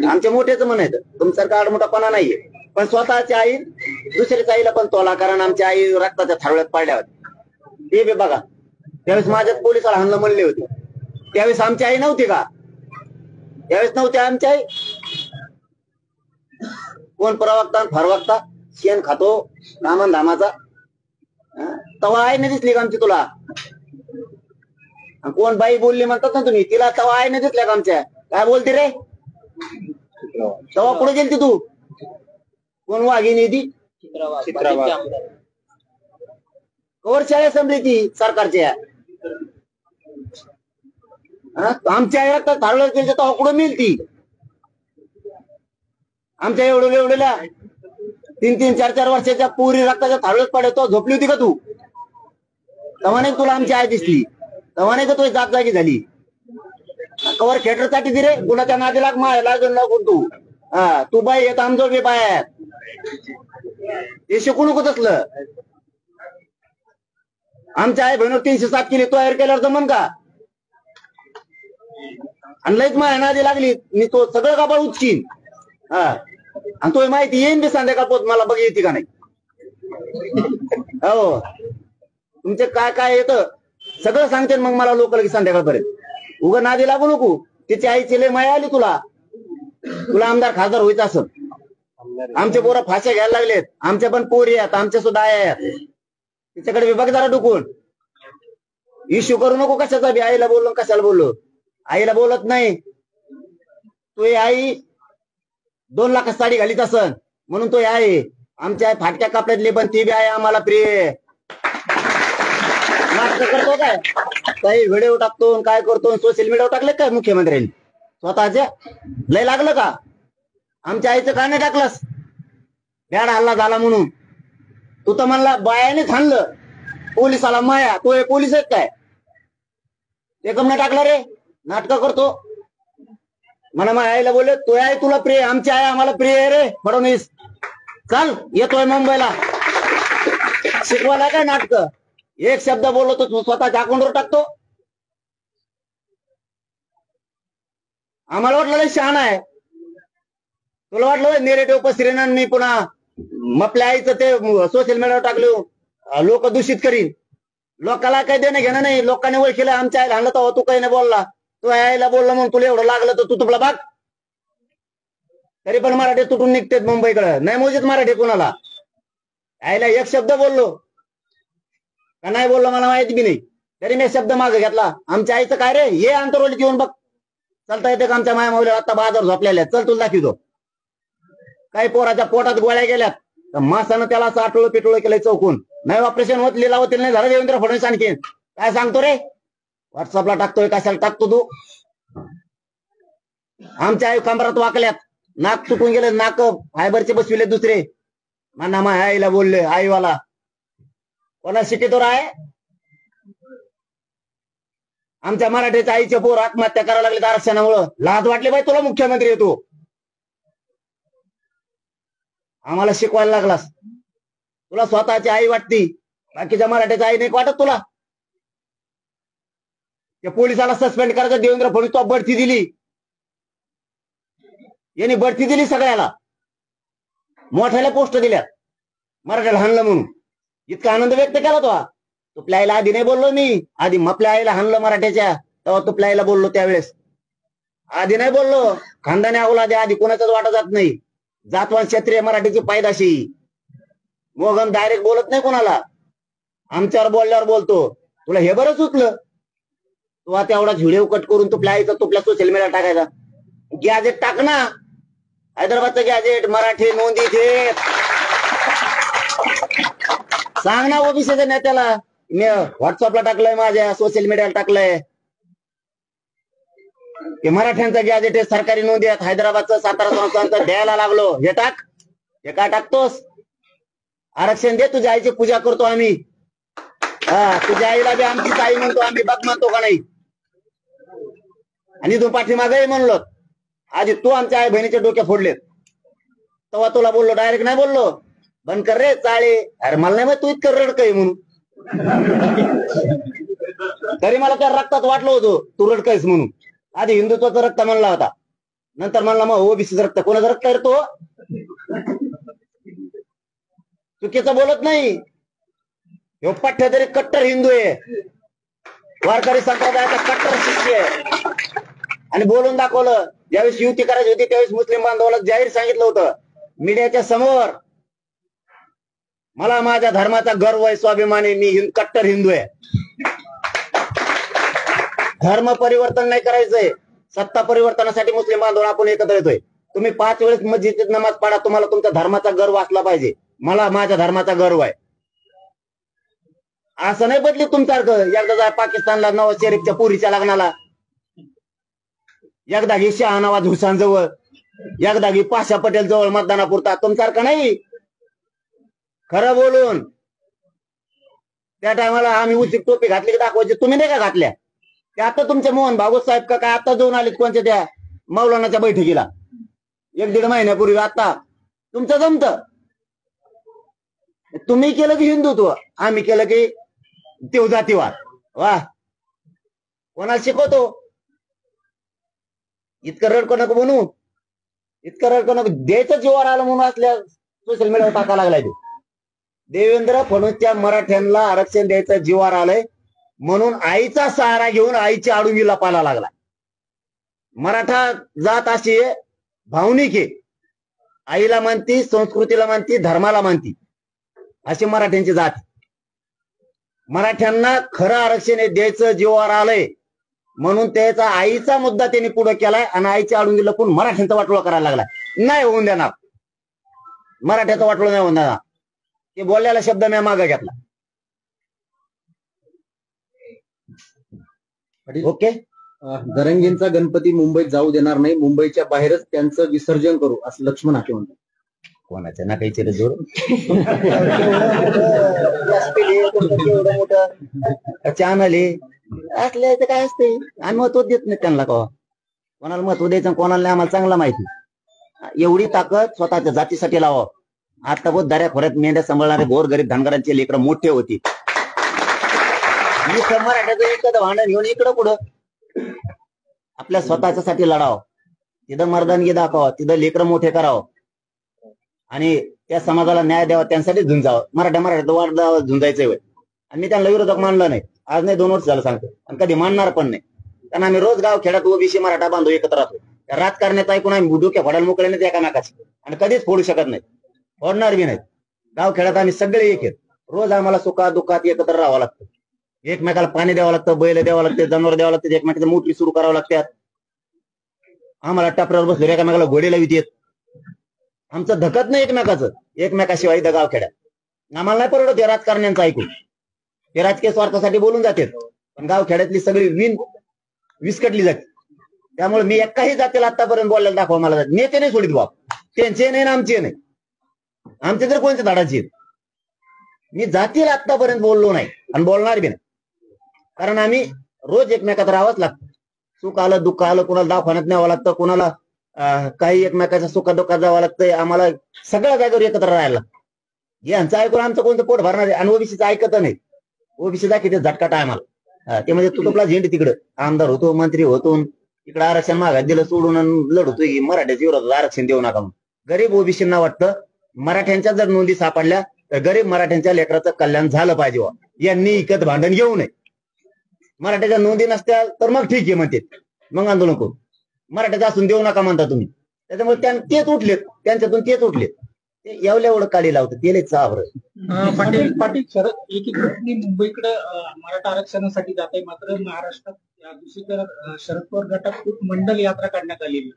आमच्या मोठ्याच म्हणायचं, तुमच्यासारखा आडमोठापणा नाहीये. पण स्वतःच्या आई दुसऱ्याच्या आईला पण तोला, कारण आमच्या आई रक्ताच्या थारोळ्यात पडल्या होत्या. ते बी बघा, त्यावेळेस माझ्याच पोलिसाला हाणलं म्हणले होते. त्यावेळेस आमची आई नव्हती का? त्यावेळेस नव्हती आमची आई. कोण प्रवक्ता फरवक्ता शेण खातो कामन धामाचा, तवा आई नाही दिसली का आमची तुला? कोण बाई बोलली म्हणतात ना तुम्ही, तिला तवा आई नाही दिसल्या का आमच्या? काय बोलते रे? तवा कुठे गेलती तू? कोण वाघिणी ती? कवर शाळा समजली सरकारच्या. आमच्या आई रक्तात थारोळ्यात गेली तेव्हा कुठं मिळती? आमच्या एवढ्या 3-3, 4-4 वर्षाच्या पुरी रक्ताच्या थारोळ्यात पडतो. झोपली होती का तू? तेव्हा नाही तुला आमची आई दिसली? तेव्हा नाही का तुझी जात जागी झाली? कवर खेटरसाठी दिरे कुणाच्या नादी लाग माय लागून लागून तू बाई येत आमजो बी बाय ते शिकू नको तसलं. आमच्या आई बहिणीवर 307 किलो तयार केल्यावर जमन का? आणि लईच माझ्या नादी लागली मी तो सगळं कापड उचकीन. आणि तो माहिती येईन बी संध्याकाळ पोत मला बघ येते का नाही. हो तुमचे काय काय येतं सगळं सांगते मग मला लोक की संध्याकाळपर्यंत उगा नादी लागू नको. तिची आईची लय माया आली तुला आमदार खासदार व्हायचं असं. आमचे पोरं फाश्या घ्यायला लागलेत. आमच्या पण पोरी आहेत आमच्या सुद्धा आया आहेत. तिच्याकडे विभाग जरा डुकून इश्यू करू नको कशाचा बी. आईला बोललो कशाला बोललो आईला बोलत नाही. तो आई 2 लाखात साडी घालीत असन म्हणून तो आहे. आमच्या आई फाटक्या कापड्यातली पण ती बी आहे आम्हाला प्रिय. नाटक करतो काय काही व्हिडिओ टाकतो काय करतो सोशल मीडियावर टाकले काय मुख्यमंत्र्यांनी स्वतःच्या लय लागलं का? आमच्या आईचं का नाही टाकलंस? बॅड हल्ला झाला म्हणून. तू तर म्हणला बायानेच हाणलं पोलिसाला माया. तो हे पोलीस आहेत काय? ते कम नाही टाकलं रे नाटक करतो. मला माझ्या आईला बोलले तो आहे तुला प्रिय आमची आई आम्हाला प्रिय आहे रे फडणवीस. चल येतोय मुंबईला शिकवायला काय नाटक. एक शब्द बोललो तो स्वतःच्या अकाउंटवर टाकतो. आम्हाला वाटलं शहाणा आहे. तुला वाटलं नेरेटिव्ह पसरेन मी पुन्हा आपल्या आईचं ते सोशल मीडियावर टाकलो लोक दूषित करीन. लोकांना काही देणं घेणं नाही. लोकांनी ओळखीलं आमच्या आईला हाणलं तेव्हा तू काही नाही बोलला. तू आईला बोलला म्हणून तुला एवढं लागलं तर तू तुला बाग. तरी पण मराठी तुटून निघतेत मुंबईकडे नाही मोजीत मराठी कुणाला. आईला एक शब्द बोललो का नाही बोललो मला माहिती बी नाही. तरी मी शब्द मागे घेतला. आमच्या आईचं काय रे हे आंतरवलीत येऊन बघ चालता येते का आमच्या माया माऊल्या आता बाजार झोपलेल्या चल तुला दाखवतो. काही पोराच्या पोटात गोळ्या गेल्यात मासानं त्याला असं आटोळं पिटोळं केलंय चौकून. नाही ऑपरेशन होत लिलावतील नाही झालं. देवेंद्र फडणवीस आणखी काय सांगतो रे व्हॉट्सअपला टाकतोय कशाला टाकतो तू? आमच्या आई कमरात वाकल्यात नाक तुटून गेले नाक फायबरचे बसविले दुसरे. म्हणा माझ्या आईला बोलले आईवाला कोणा शिकितो आहे? आमच्या मराठीच्या आईचे पोर आत्महत्या करायला लागले आरक्षणामुळं. लाज वाटले बाई तुला मुख्यमंत्री येतो. आम्हाला शिकवायला लागलास. तुला स्वतःची आई वाटती बाकीच्या मराठीच्या आई नाही वाटत तुला? त्या पोलिसाला सस्पेंड करायचं देवेंद्र फडणवीस तो बढती दिली. यांनी बढती दिली सगळ्याला. मोठ्याला पोस्ट दिल्यात मराठ्याला हाणलं म्हणून. इतका आनंद व्यक्त केला तो. तुपल्या आईला आधी नाही बोललो मी. आधी मपल्या आईला हाणलं मराठ्याच्या तेव्हा तुपल्या आईला बोललो त्यावेळेस. आधी नाही बोललो. खानदानी अवलादे आधी कोणाचाच वाटा जात नाही. जातवान क्षत्रिय मराठीची पायदाशी. मोगम डायरेक्ट बोलत नाही कोणाला. आमच्यावर बोलल्यावर बोलतो. तुला हे बरं सुचलं तू आता एवढा व्हिडिओ कट करून तुपल्या आईचा तुपल्या सोशल मीडिया टाकायचा. गॅजेट टाक ना हैदराबादचं गॅजेट मराठी नोंदी थेट सांग ना ओबीसीच्या नेत्याला. मी व्हॉट्सअपला टाकलंय माझ्या सोशल मीडियाला टाकलंय की मराठ्यांचं गॅजेट आहे सरकारी नोंदी आहेत हैदराबादचं सातारा संस्थांचं द्यायला लागलो. हे टाक. हे काय टाकतोस? आरक्षण दे तुझ्या आईची पूजा करतो आम्ही. तुझ्या आईला बी आमचीच आई म्हणतो आम्ही. बघ म्हणतो का नाही? आणि तू पाठीमागही म्हणलो आधी तू आमच्या आई बहिणीचे डोके फोडलेत तेव्हा तुला बोललो डायरेक्ट नाही बोललो बंद कर रे चाळे. अरे मला नाही माहित तू इतकं रडकय म्हणून. तरी मला त्या रक्तात वाटलं होतं तू रडकयस म्हणून. आधी हिंदुत्वाचं रक्त म्हणला होता नंतर म्हणला मग ओबीसीचं रक्त. कोणाचं रक्त आहे तो? चुकीचं बोलत नाही. ह्यो पठ्य तरी कट्टर हिंदू आहे. वारकरी संप्रदायाचा कट्टर शिष्य आहे. आणि बोलून दाखवलं. ज्यावेळेस युती करायची होती त्यावेळेस मुस्लिम बांधवाला जाहीर सांगितलं होतं मीडियाच्या समोर मला माझ्या धर्माचा गर्व आहे स्वाभिमानी. मी कट्टर हिंदू आहे. धर्म परिवर्तन नाही करायचंय. सत्ता परिवर्तनासाठी मुस्लिम बांधव आपण एकत्र येतोय. तुम्ही 5 वेळेस मस्जिदीत नमाज पडा. तुम्हाला तुमच्या धर्माचा गर्व असला पाहिजे. मला माझ्या धर्माचा गर्व आहे. असं नाही बदली तुमच्यासारखं. एकदा जा पाकिस्तानला नवाज शरीफच्या पुरीच्या लग्नाला. एकदा घे शहानवाज हुसेन जवळ. एकदा घे पाशा पटेल जवळ मतदानापुरता. तुमच्यासारखं नाही. खरं बोलून त्या टायमाला आम्ही उची टोपी घातली की दाखवायची. तुम्ही नाही का घातल्या? ते आता तुमचे मोहन भागवत साहेब का काय आता जाऊन आलेत कोणत्या त्या मौलानाच्या बैठकीला 1-1.5 महिन्यापूर्वी. आता तुमचं जमतं. तुम्ही केलं की हिंदुत्व, आम्ही केलं की तेव जातीवाद. वा, कोणाला शिकवतो? इतकं रडको नको म्हणू, इतकं रडको नको. द्यायचं जीवावर आलं म्हणून असल्या सोशल मीडियावर टाका लागलाय. ते देवेंद्र फडणवीसच्या मराठ्यांना आरक्षण द्यायचं जीवावर आलंय म्हणून आईचा सहारा घेऊन आईच्या आडुंगी लपायला लागला. मराठा जात अशी भावनिक आहे, आईला मानती, संस्कृतीला मानती, धर्माला मानती, अशी मराठ्यांची जात. मराठ्यांना खरं आरक्षण द्यायचं जीवावर आलंय म्हणून त्याचा आईचा मुद्दा त्यांनी पुढे केलाय आणि आईच्या आडुंगी लपून मराठ्यांचा वाटोळा करायला लागलाय. नाही होऊन देणार, मराठ्याचा वाटोळा नाही होऊन देणार. ते बोललेला शब्द मी मागे घेतला. ओके. जरांगेंचा गणपती मुंबईत जाऊ देणार नाही, मुंबईच्या बाहेरच त्यांचं विसर्जन करू, असं लक्ष्मण हाके म्हणतात. कोणाच्या ना काही जोर एवढं मोठं चॅनल आहे असल्याचं काय असते. आम्ही महत्व देत नाही त्यांना. कोणाला महत्व द्यायचं कोणाला नाही आम्हाला चांगला माहिती. एवढी ताकद स्वतःच्या जातीसाठी लावा. आता बहुत दऱ्या खोऱ्यात मेंढ्या सांभाळणारे गोर गरीब धनगरांचे लेकरं मोठे होती. मराठ्याचं एकच भांडण घेऊन इकडं पुढं आपल्या स्वतःच्यासाठी लढावं. तिथं मर्दानगी दाखवा, तिथं लेकरं मोठे करावं आणि त्या समाजाला न्याय द्यावा, त्यांसाठी झुंजावं. मराठ्यात वाढ झुंजायचं वेळ. आणि मी त्यांना विरोधक मानलं नाही. आज नाही 2 वर्ष झालं सांगतो, आणि कधी मानणार पण नाही. कारण आम्ही रोज गाव खेड्यात ओबीसी मराठा बांधव एकत्र राहतो. राजकारणात ऐकून आम्ही डोक्या फोडायला मोकळे नाही एकामेकाची, आणि कधीच फोडू शकत नाही, फोडणार बी नाही. गाव खेड्यात आम्ही सगळे एक आहेत. रोज आम्हाला सुखात दुःखात एकत्र राहावं लागतं. एकमेकाला पाणी द्यावं लागतं, बैल द्यावं लागते, जनावर द्यावं लागते, एकमेकाच्या मोटरी सुरू करावं लागतात. आम्हाला टपऱ्यावर बसलो एकामेकाला घोडे लावित येत. आमचं धकत नाही एकमेकाचं, एकमेकाशिवाय इथं गाव खेड्यात आम्हाला नाही परवडत हे राजकारण्यांचं ऐकून. ते राजकीय स्वार्थासाठी बोलून जातात, पण गाव खेड्यातली सगळी विस्कटली जाते. त्यामुळे मी एकाही जातीला आतापर्यंत बोलायला दाखवा मला. नेते नाही सोडित बाप, त्यांचे नाही ना आमचे नाही. आमचे तर कोणत्या धाडाचे आहेत. मी जातीला आतापर्यंत बोललो नाही आणि बोलणार बी नाही. कारण आम्ही रोज एकमेकात राहावंच लागतं. सुख आलं दुःख आलं, कुणाला दवाखान्यात न्यावं लागतं, कुणाला काही एकमेकाच्या सुखात दुःखात जावं लागतंय. आम्हाला सगळ्या जागेवर एकत्र राहायला लागतं. यांचं ऐकून आमचं कोणतं पोट भरणार आहे. आणि ओबीसीचं ऐकत नाही. ओबीसीचा किती झटकाट आहे आम्हाला. ते म्हणजे तू तुला झेंडी तिकडं आमदार होतो, मंत्री होतो, इकडे आरक्षण मागायला दिलं सोडून लढतोय की मराठ्याच्या विरोधात आरक्षण देऊ नका. गरीब ओबीसींना वाटतं मराठ्यांच्या जर नोंदी सापडल्या तर गरीब मराठ्यांच्या लेकराचं कल्याण झालं पाहिजे. यांनी इकत भांडण घेऊ नये. मराठ्याच्या नोंदी नसत्या तर मग ठीक आहे म्हणते, मग आंदोलन करू. मराठ्याचं असून देऊ नका म्हणता तुम्ही. त्याच्यामुळे तेच उठलेत, त्यांच्यातून तेच उठलेत. ते एवढ्या एवढं काढी लावतं तेच चावर. पाटील शरद एकीकडे मुंबईकडे मराठा आरक्षणासाठी जात आहे, मात्र महाराष्ट्रात दुसरीकडे शरद पवार गटात खूप मंडल यात्रा काढण्यात आलेली.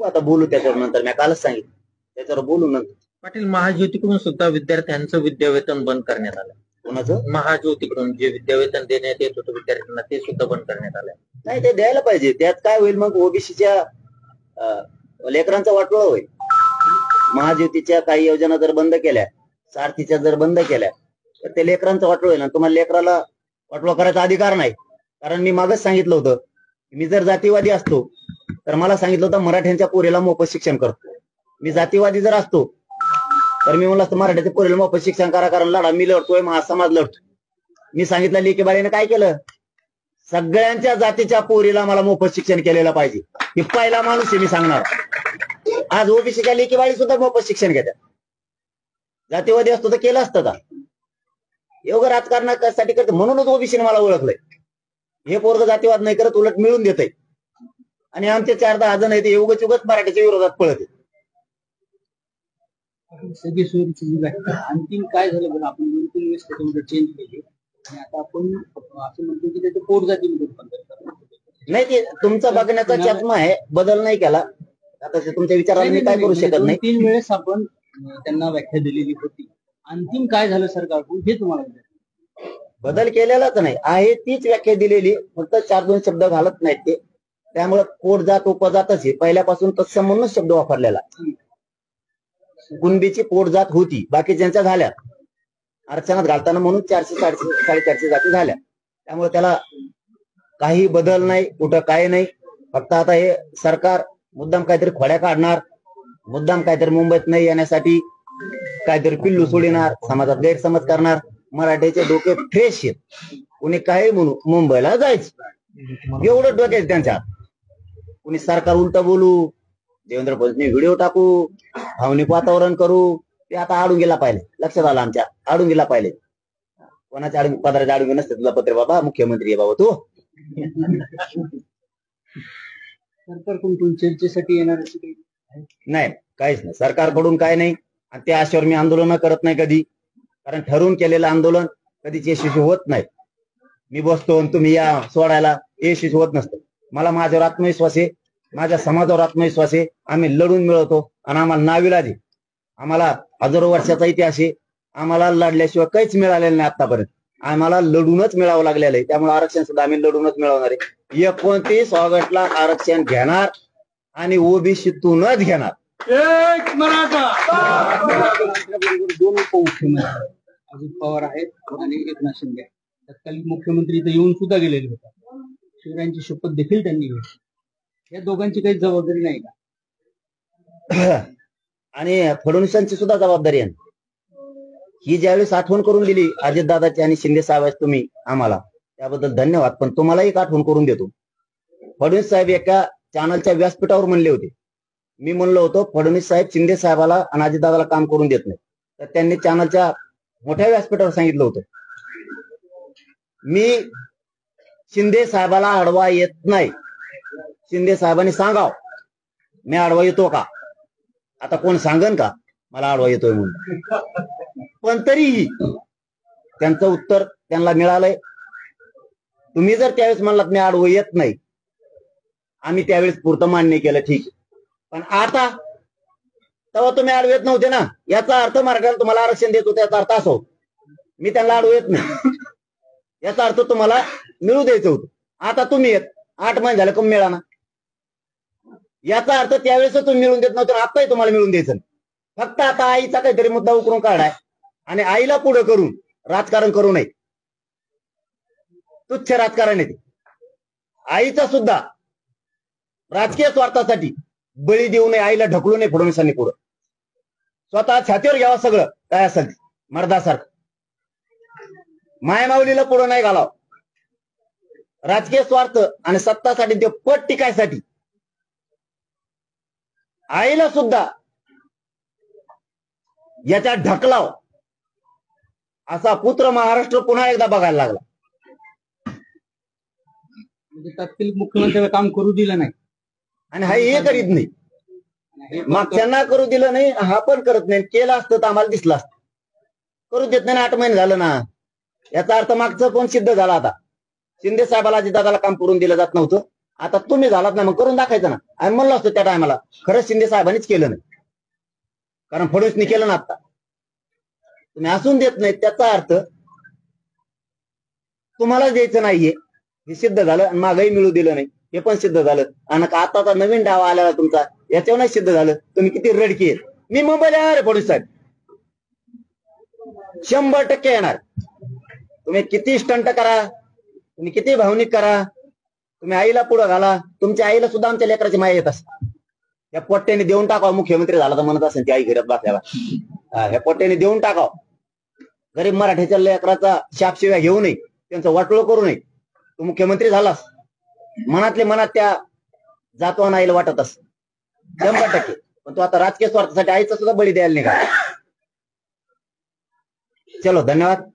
आता बोलू त्याच्यावर नंतर. मी कालच सांगितलं त्याच्यावर बोलू नंतर. पाटील, महाज्योतीकडून सुद्धा विद्यार्थ्यांचं विद्यावेतन बंद करण्यात आलं. कोणाचं? महाज्योतीकडून जे विद्यावेतन देण्यात येत होतं विद्यार्थ्यांना ते सुद्धा बंद करण्यात आलं. नाही, ते द्यायला पाहिजे. त्यात काय होईल मग? ओबीसीच्या लेकरांचा वाटोळा होईल. महाज्योतीच्या काही योजना जर बंद केल्या, सारथीच्या जर बंद केल्या तर ते लेकरांचा वाटोळा होईल. तुम्हाला लेकराला वाटोळा करायचा अधिकार नाही. कारण मी मागच सांगितलं होतं, मी जर जातीवादी असतो तर मला सांगितलं होतं मराठ्यांच्या पोरीला मोफत शिक्षण करतो. मी जातीवादी जर असतो तर मी म्हणलं असतं मराठ्याच्या पोरीला मोफत शिक्षण करा, कारण लढा मी लढतोय, महासमाज लढतोय. मी सांगितलं लेकीबाळीने काय केलं? सगळ्यांच्या जातीच्या पोरीला मला मोफत शिक्षण केलेलं पाहिजे. हे पहिला माणूस आहे मी सांगणार. आज ओबीसीच्या लेकीबाळी सुद्धा मोफत शिक्षण घेतात. जातीवादी असतो तर केलं असतं का? एवढं राजकारणासाठी करतं म्हणूनच ओबीसीने मला ओळखलंय. हे पोरग जातीवाद नाही करत, उलट मिळून देतय. आणि आमचे 4-10 जण आहेत उगाच मराठीच्या विरोधात पळत. अंतिम काय झालं बरं? आपण 2-3 वेळेस त्याच्यामध्ये चेंज केली आणि आता आपण असं म्हणतो की त्याचं पोट जातीमध्ये रूपांतर नाही. ते तुमचा बघण्याचा चष्मा आहे, बदल नाही केला. आता तुमच्या विचाराला मी काय करू शकत नाही. 3 वेळेस आपण त्यांना व्याख्या दिलेली होती. अंतिम काय झालं सरकारकडून हे तुम्हाला? बदल केलेलाच नाही आहे, तीच व्याख्या दिलेली, फक्त 4-2 शब्द घालत नाहीत ते. त्यामुळे पोट जात उपजातच आहे. पहिल्यापासून तत्सम म्हणूनच शब्द वापरलेला. कुणबीची पोट जात होती, बाकी ज्यांच्या झाल्या आरक्षणात घालताना म्हणून 400-450 जाती झाल्या. त्यामुळे त्याला काही बदल नाही, कुठं काय नाही. फक्त आता हे सरकार मुद्दाम काहीतरी खोड्या काढणार, मुद्दाम काहीतरी मुंबईत नाही येण्यासाठी काहीतरी पिल्लू सोडिणार, समाजात गैरसमज करणार. मराठीचे डोके फ्रेश आहेत, कुणी काही म्हणू मुंबईला जायचं एवढं डोके आहेत त्यांच्या. कुणी सरकार उलट बोलू, देवेंद्र फडणवीस व्हिडिओ टाकू, भावनिक वातावरण करू, ते आता आडून गेला पाहिजे. लक्षात आलं आमच्या, आडून गेला पाहिजे. कोणाच्या आडून पदराच्या आडून नसते तुला पत्र बाबा, मुख्यमंत्री आहे बाबा तू. सरकारकडून चर्चेसाठी येणार नाही, काहीच नाही सरकारकडून काय नाही. आणि त्या आशेवर मी आंदोलन करत नाही कधी, कारण ठरवून केलेलं आंदोलन कधीच यशस्वी होत नाही. मी बसतो आणि तुम्ही या सोडायला, यशस्वी होत नसतं. मला माझ्यावर आत्मविश्वास आहे, माझ्या समाजावर आत्मविश्वास आहे. आम्ही लढून मिळवतो आणि आम्हाला नाविलाज आहे. आम्हाला हजारो वर्षाचा इतिहास आहे, आम्हाला लढल्याशिवाय काहीच मिळालेलं नाही आतापर्यंत. आम्हाला लढूनच मिळावं लागलेलं आहे. त्यामुळे आरक्षण सुद्धा आम्ही लढूनच मिळवणार आहे. 29 ऑगस्टला आरक्षण घेणार आणि ओबीसीतूनच घेणार. एक मराठा. दोन उपमुख्यमंत्री अजित पवार आहेत आणि एकनाथ शिंदे. तत्कालीन मुख्यमंत्री इथे येऊन सुद्धा गेलेले होते. शिवरायांची शपथ देखील त्यांनी घेतली. या दोघांची काही जबाबदारी नाही का? आणि फडणवीसांची सुद्धा जबाबदारी आहे. ही ज्यावेळेस आठवण करून दिली अजितदादाची आणि शिंदे साहेब तुम्ही आम्हाला, त्याबद्दल धन्यवाद. पण तुम्हाला एक आठवण करून देतो. फडणवीस साहेब एका चॅनलच्या व्यासपीठावर म्हणले होते, मी म्हणलो होतो फडणवीस साहेब शिंदे साहेबाला आणि अजितदादाला काम करून देत नाही. तर त्यांनी चॅनलच्या मोठ्या व्यासपीठावर सांगितलं होतं, मी शिंदे साहेबाला अडवा येत नाही. शिंदे साहेबांनी सांगाव मी अडवा येतो का. आता कोण सांगन का मला अडवा येतोय म्हणून. पण तरीही त्यांचं उत्तर त्यांना मिळालंय. तुम्ही जर त्यावेळेस म्हणलात मी आडवं येत नाही, आम्ही त्यावेळेस पुरतं मान्य केलं, ठीक. पण आता तेव्हा तुम्ही आडवे येत नव्हते ना. याचा अर्थ मराठ्याला तुम्हाला आरक्षण देत होते, याचा अर्थ असा होतो मी त्यांना आडवं येत नाही. याचा अर्थ तुम्हाला मिळू द्यायचं होतं. आता तुम्ही येत 8 महिने झाले कमी मिळाना. याचा अर्थ त्यावेळेस तुम्ही मिळून देत नव्हते, आताही तुम्हाला मिळून द्यायचं नाही. फक्त आता आईचा काहीतरी मुद्दा उकरून काढाय आणि आईला पुढे करून राजकारण करू नये. तुच्छ राजकारण आहे ते. आईचा सुद्धा राजकीय स्वार्थासाठी बळी देऊ नये, आईला ढकलू नये फडणवीसांनी पुढं. स्वतः छातीवर घ्यावं सगळं काय असेल मर्दासारखं. मायमाऊलीला पुढं नाही घालावं. राजकीय स्वार्थ आणि सत्तासाठी ते पट टिकायसाठी आईला सुद्धा याच्या ढकलाव असा पुत्र महाराष्ट्र पुन्हा एकदा बघायला लागला. म्हणजे तत्कालीन मुख्यमंत्र्याला काम करू दिलं नाही आणि हा हे करीत नाही. मागच्यांना करू दिलं नाही, हा पण करत नाही. केलं असतं तर आम्हाला दिसलं असतं. करू देत नाही. 8 महिने झालं ना. याचा अर्थ मागचं कोण सिद्ध झाला. आता शिंदे साहेबाला अजितदादाला काम करून दिलं जात नव्हतं, आता तुम्ही झालात ना, मग करून दाखायचं ना. आम्ही म्हणलो असतो त्या टायमाला, खरंच शिंदे साहेबांनीच केलं नाही, कारण फडणवीसनी केलं ना. आता तुम्ही असून देत नाही, त्याचा अर्थ तुम्हालाच द्यायचं नाहीये. हे सिद्ध झालं. आणि मागही मिळू दिलं नाही, हे पण सिद्ध झालं. आणि आताचा नवीन डाव आलेला तुमचा, याच्यावर नाही सिद्ध झालं. तुम्ही किती रडकी आहेत. मी मुंबईला येणार आहे फडणवीस साहेब, 100% येणार. तुम्ही किती स्टंट करा, तुम्ही किती भावनिक करा, तुम्ही आईला पुढे घाला. तुमच्या आईला सुद्धा आमच्या लेकराची माया येत असते. या पोट्ट्याने देऊन टाकावं. मुख्यमंत्री झाला तर म्हणत असेल ती आई घरात बसल्याला, ह्या पोट्ट्याने देऊन टाकावं. गरीब मराठीच्या लेकराचा शापशिव्या घेऊ नये, त्यांचं वाटोळं करू नये. तू मुख्यमंत्री झालास, मनातले मनात त्या जातवान आईला वाटत असत 100%. पण तो आता राजकीय स्वार्थासाठी आईचा सुद्धा बळी द्यायला निघाला. चलो, धन्यवाद.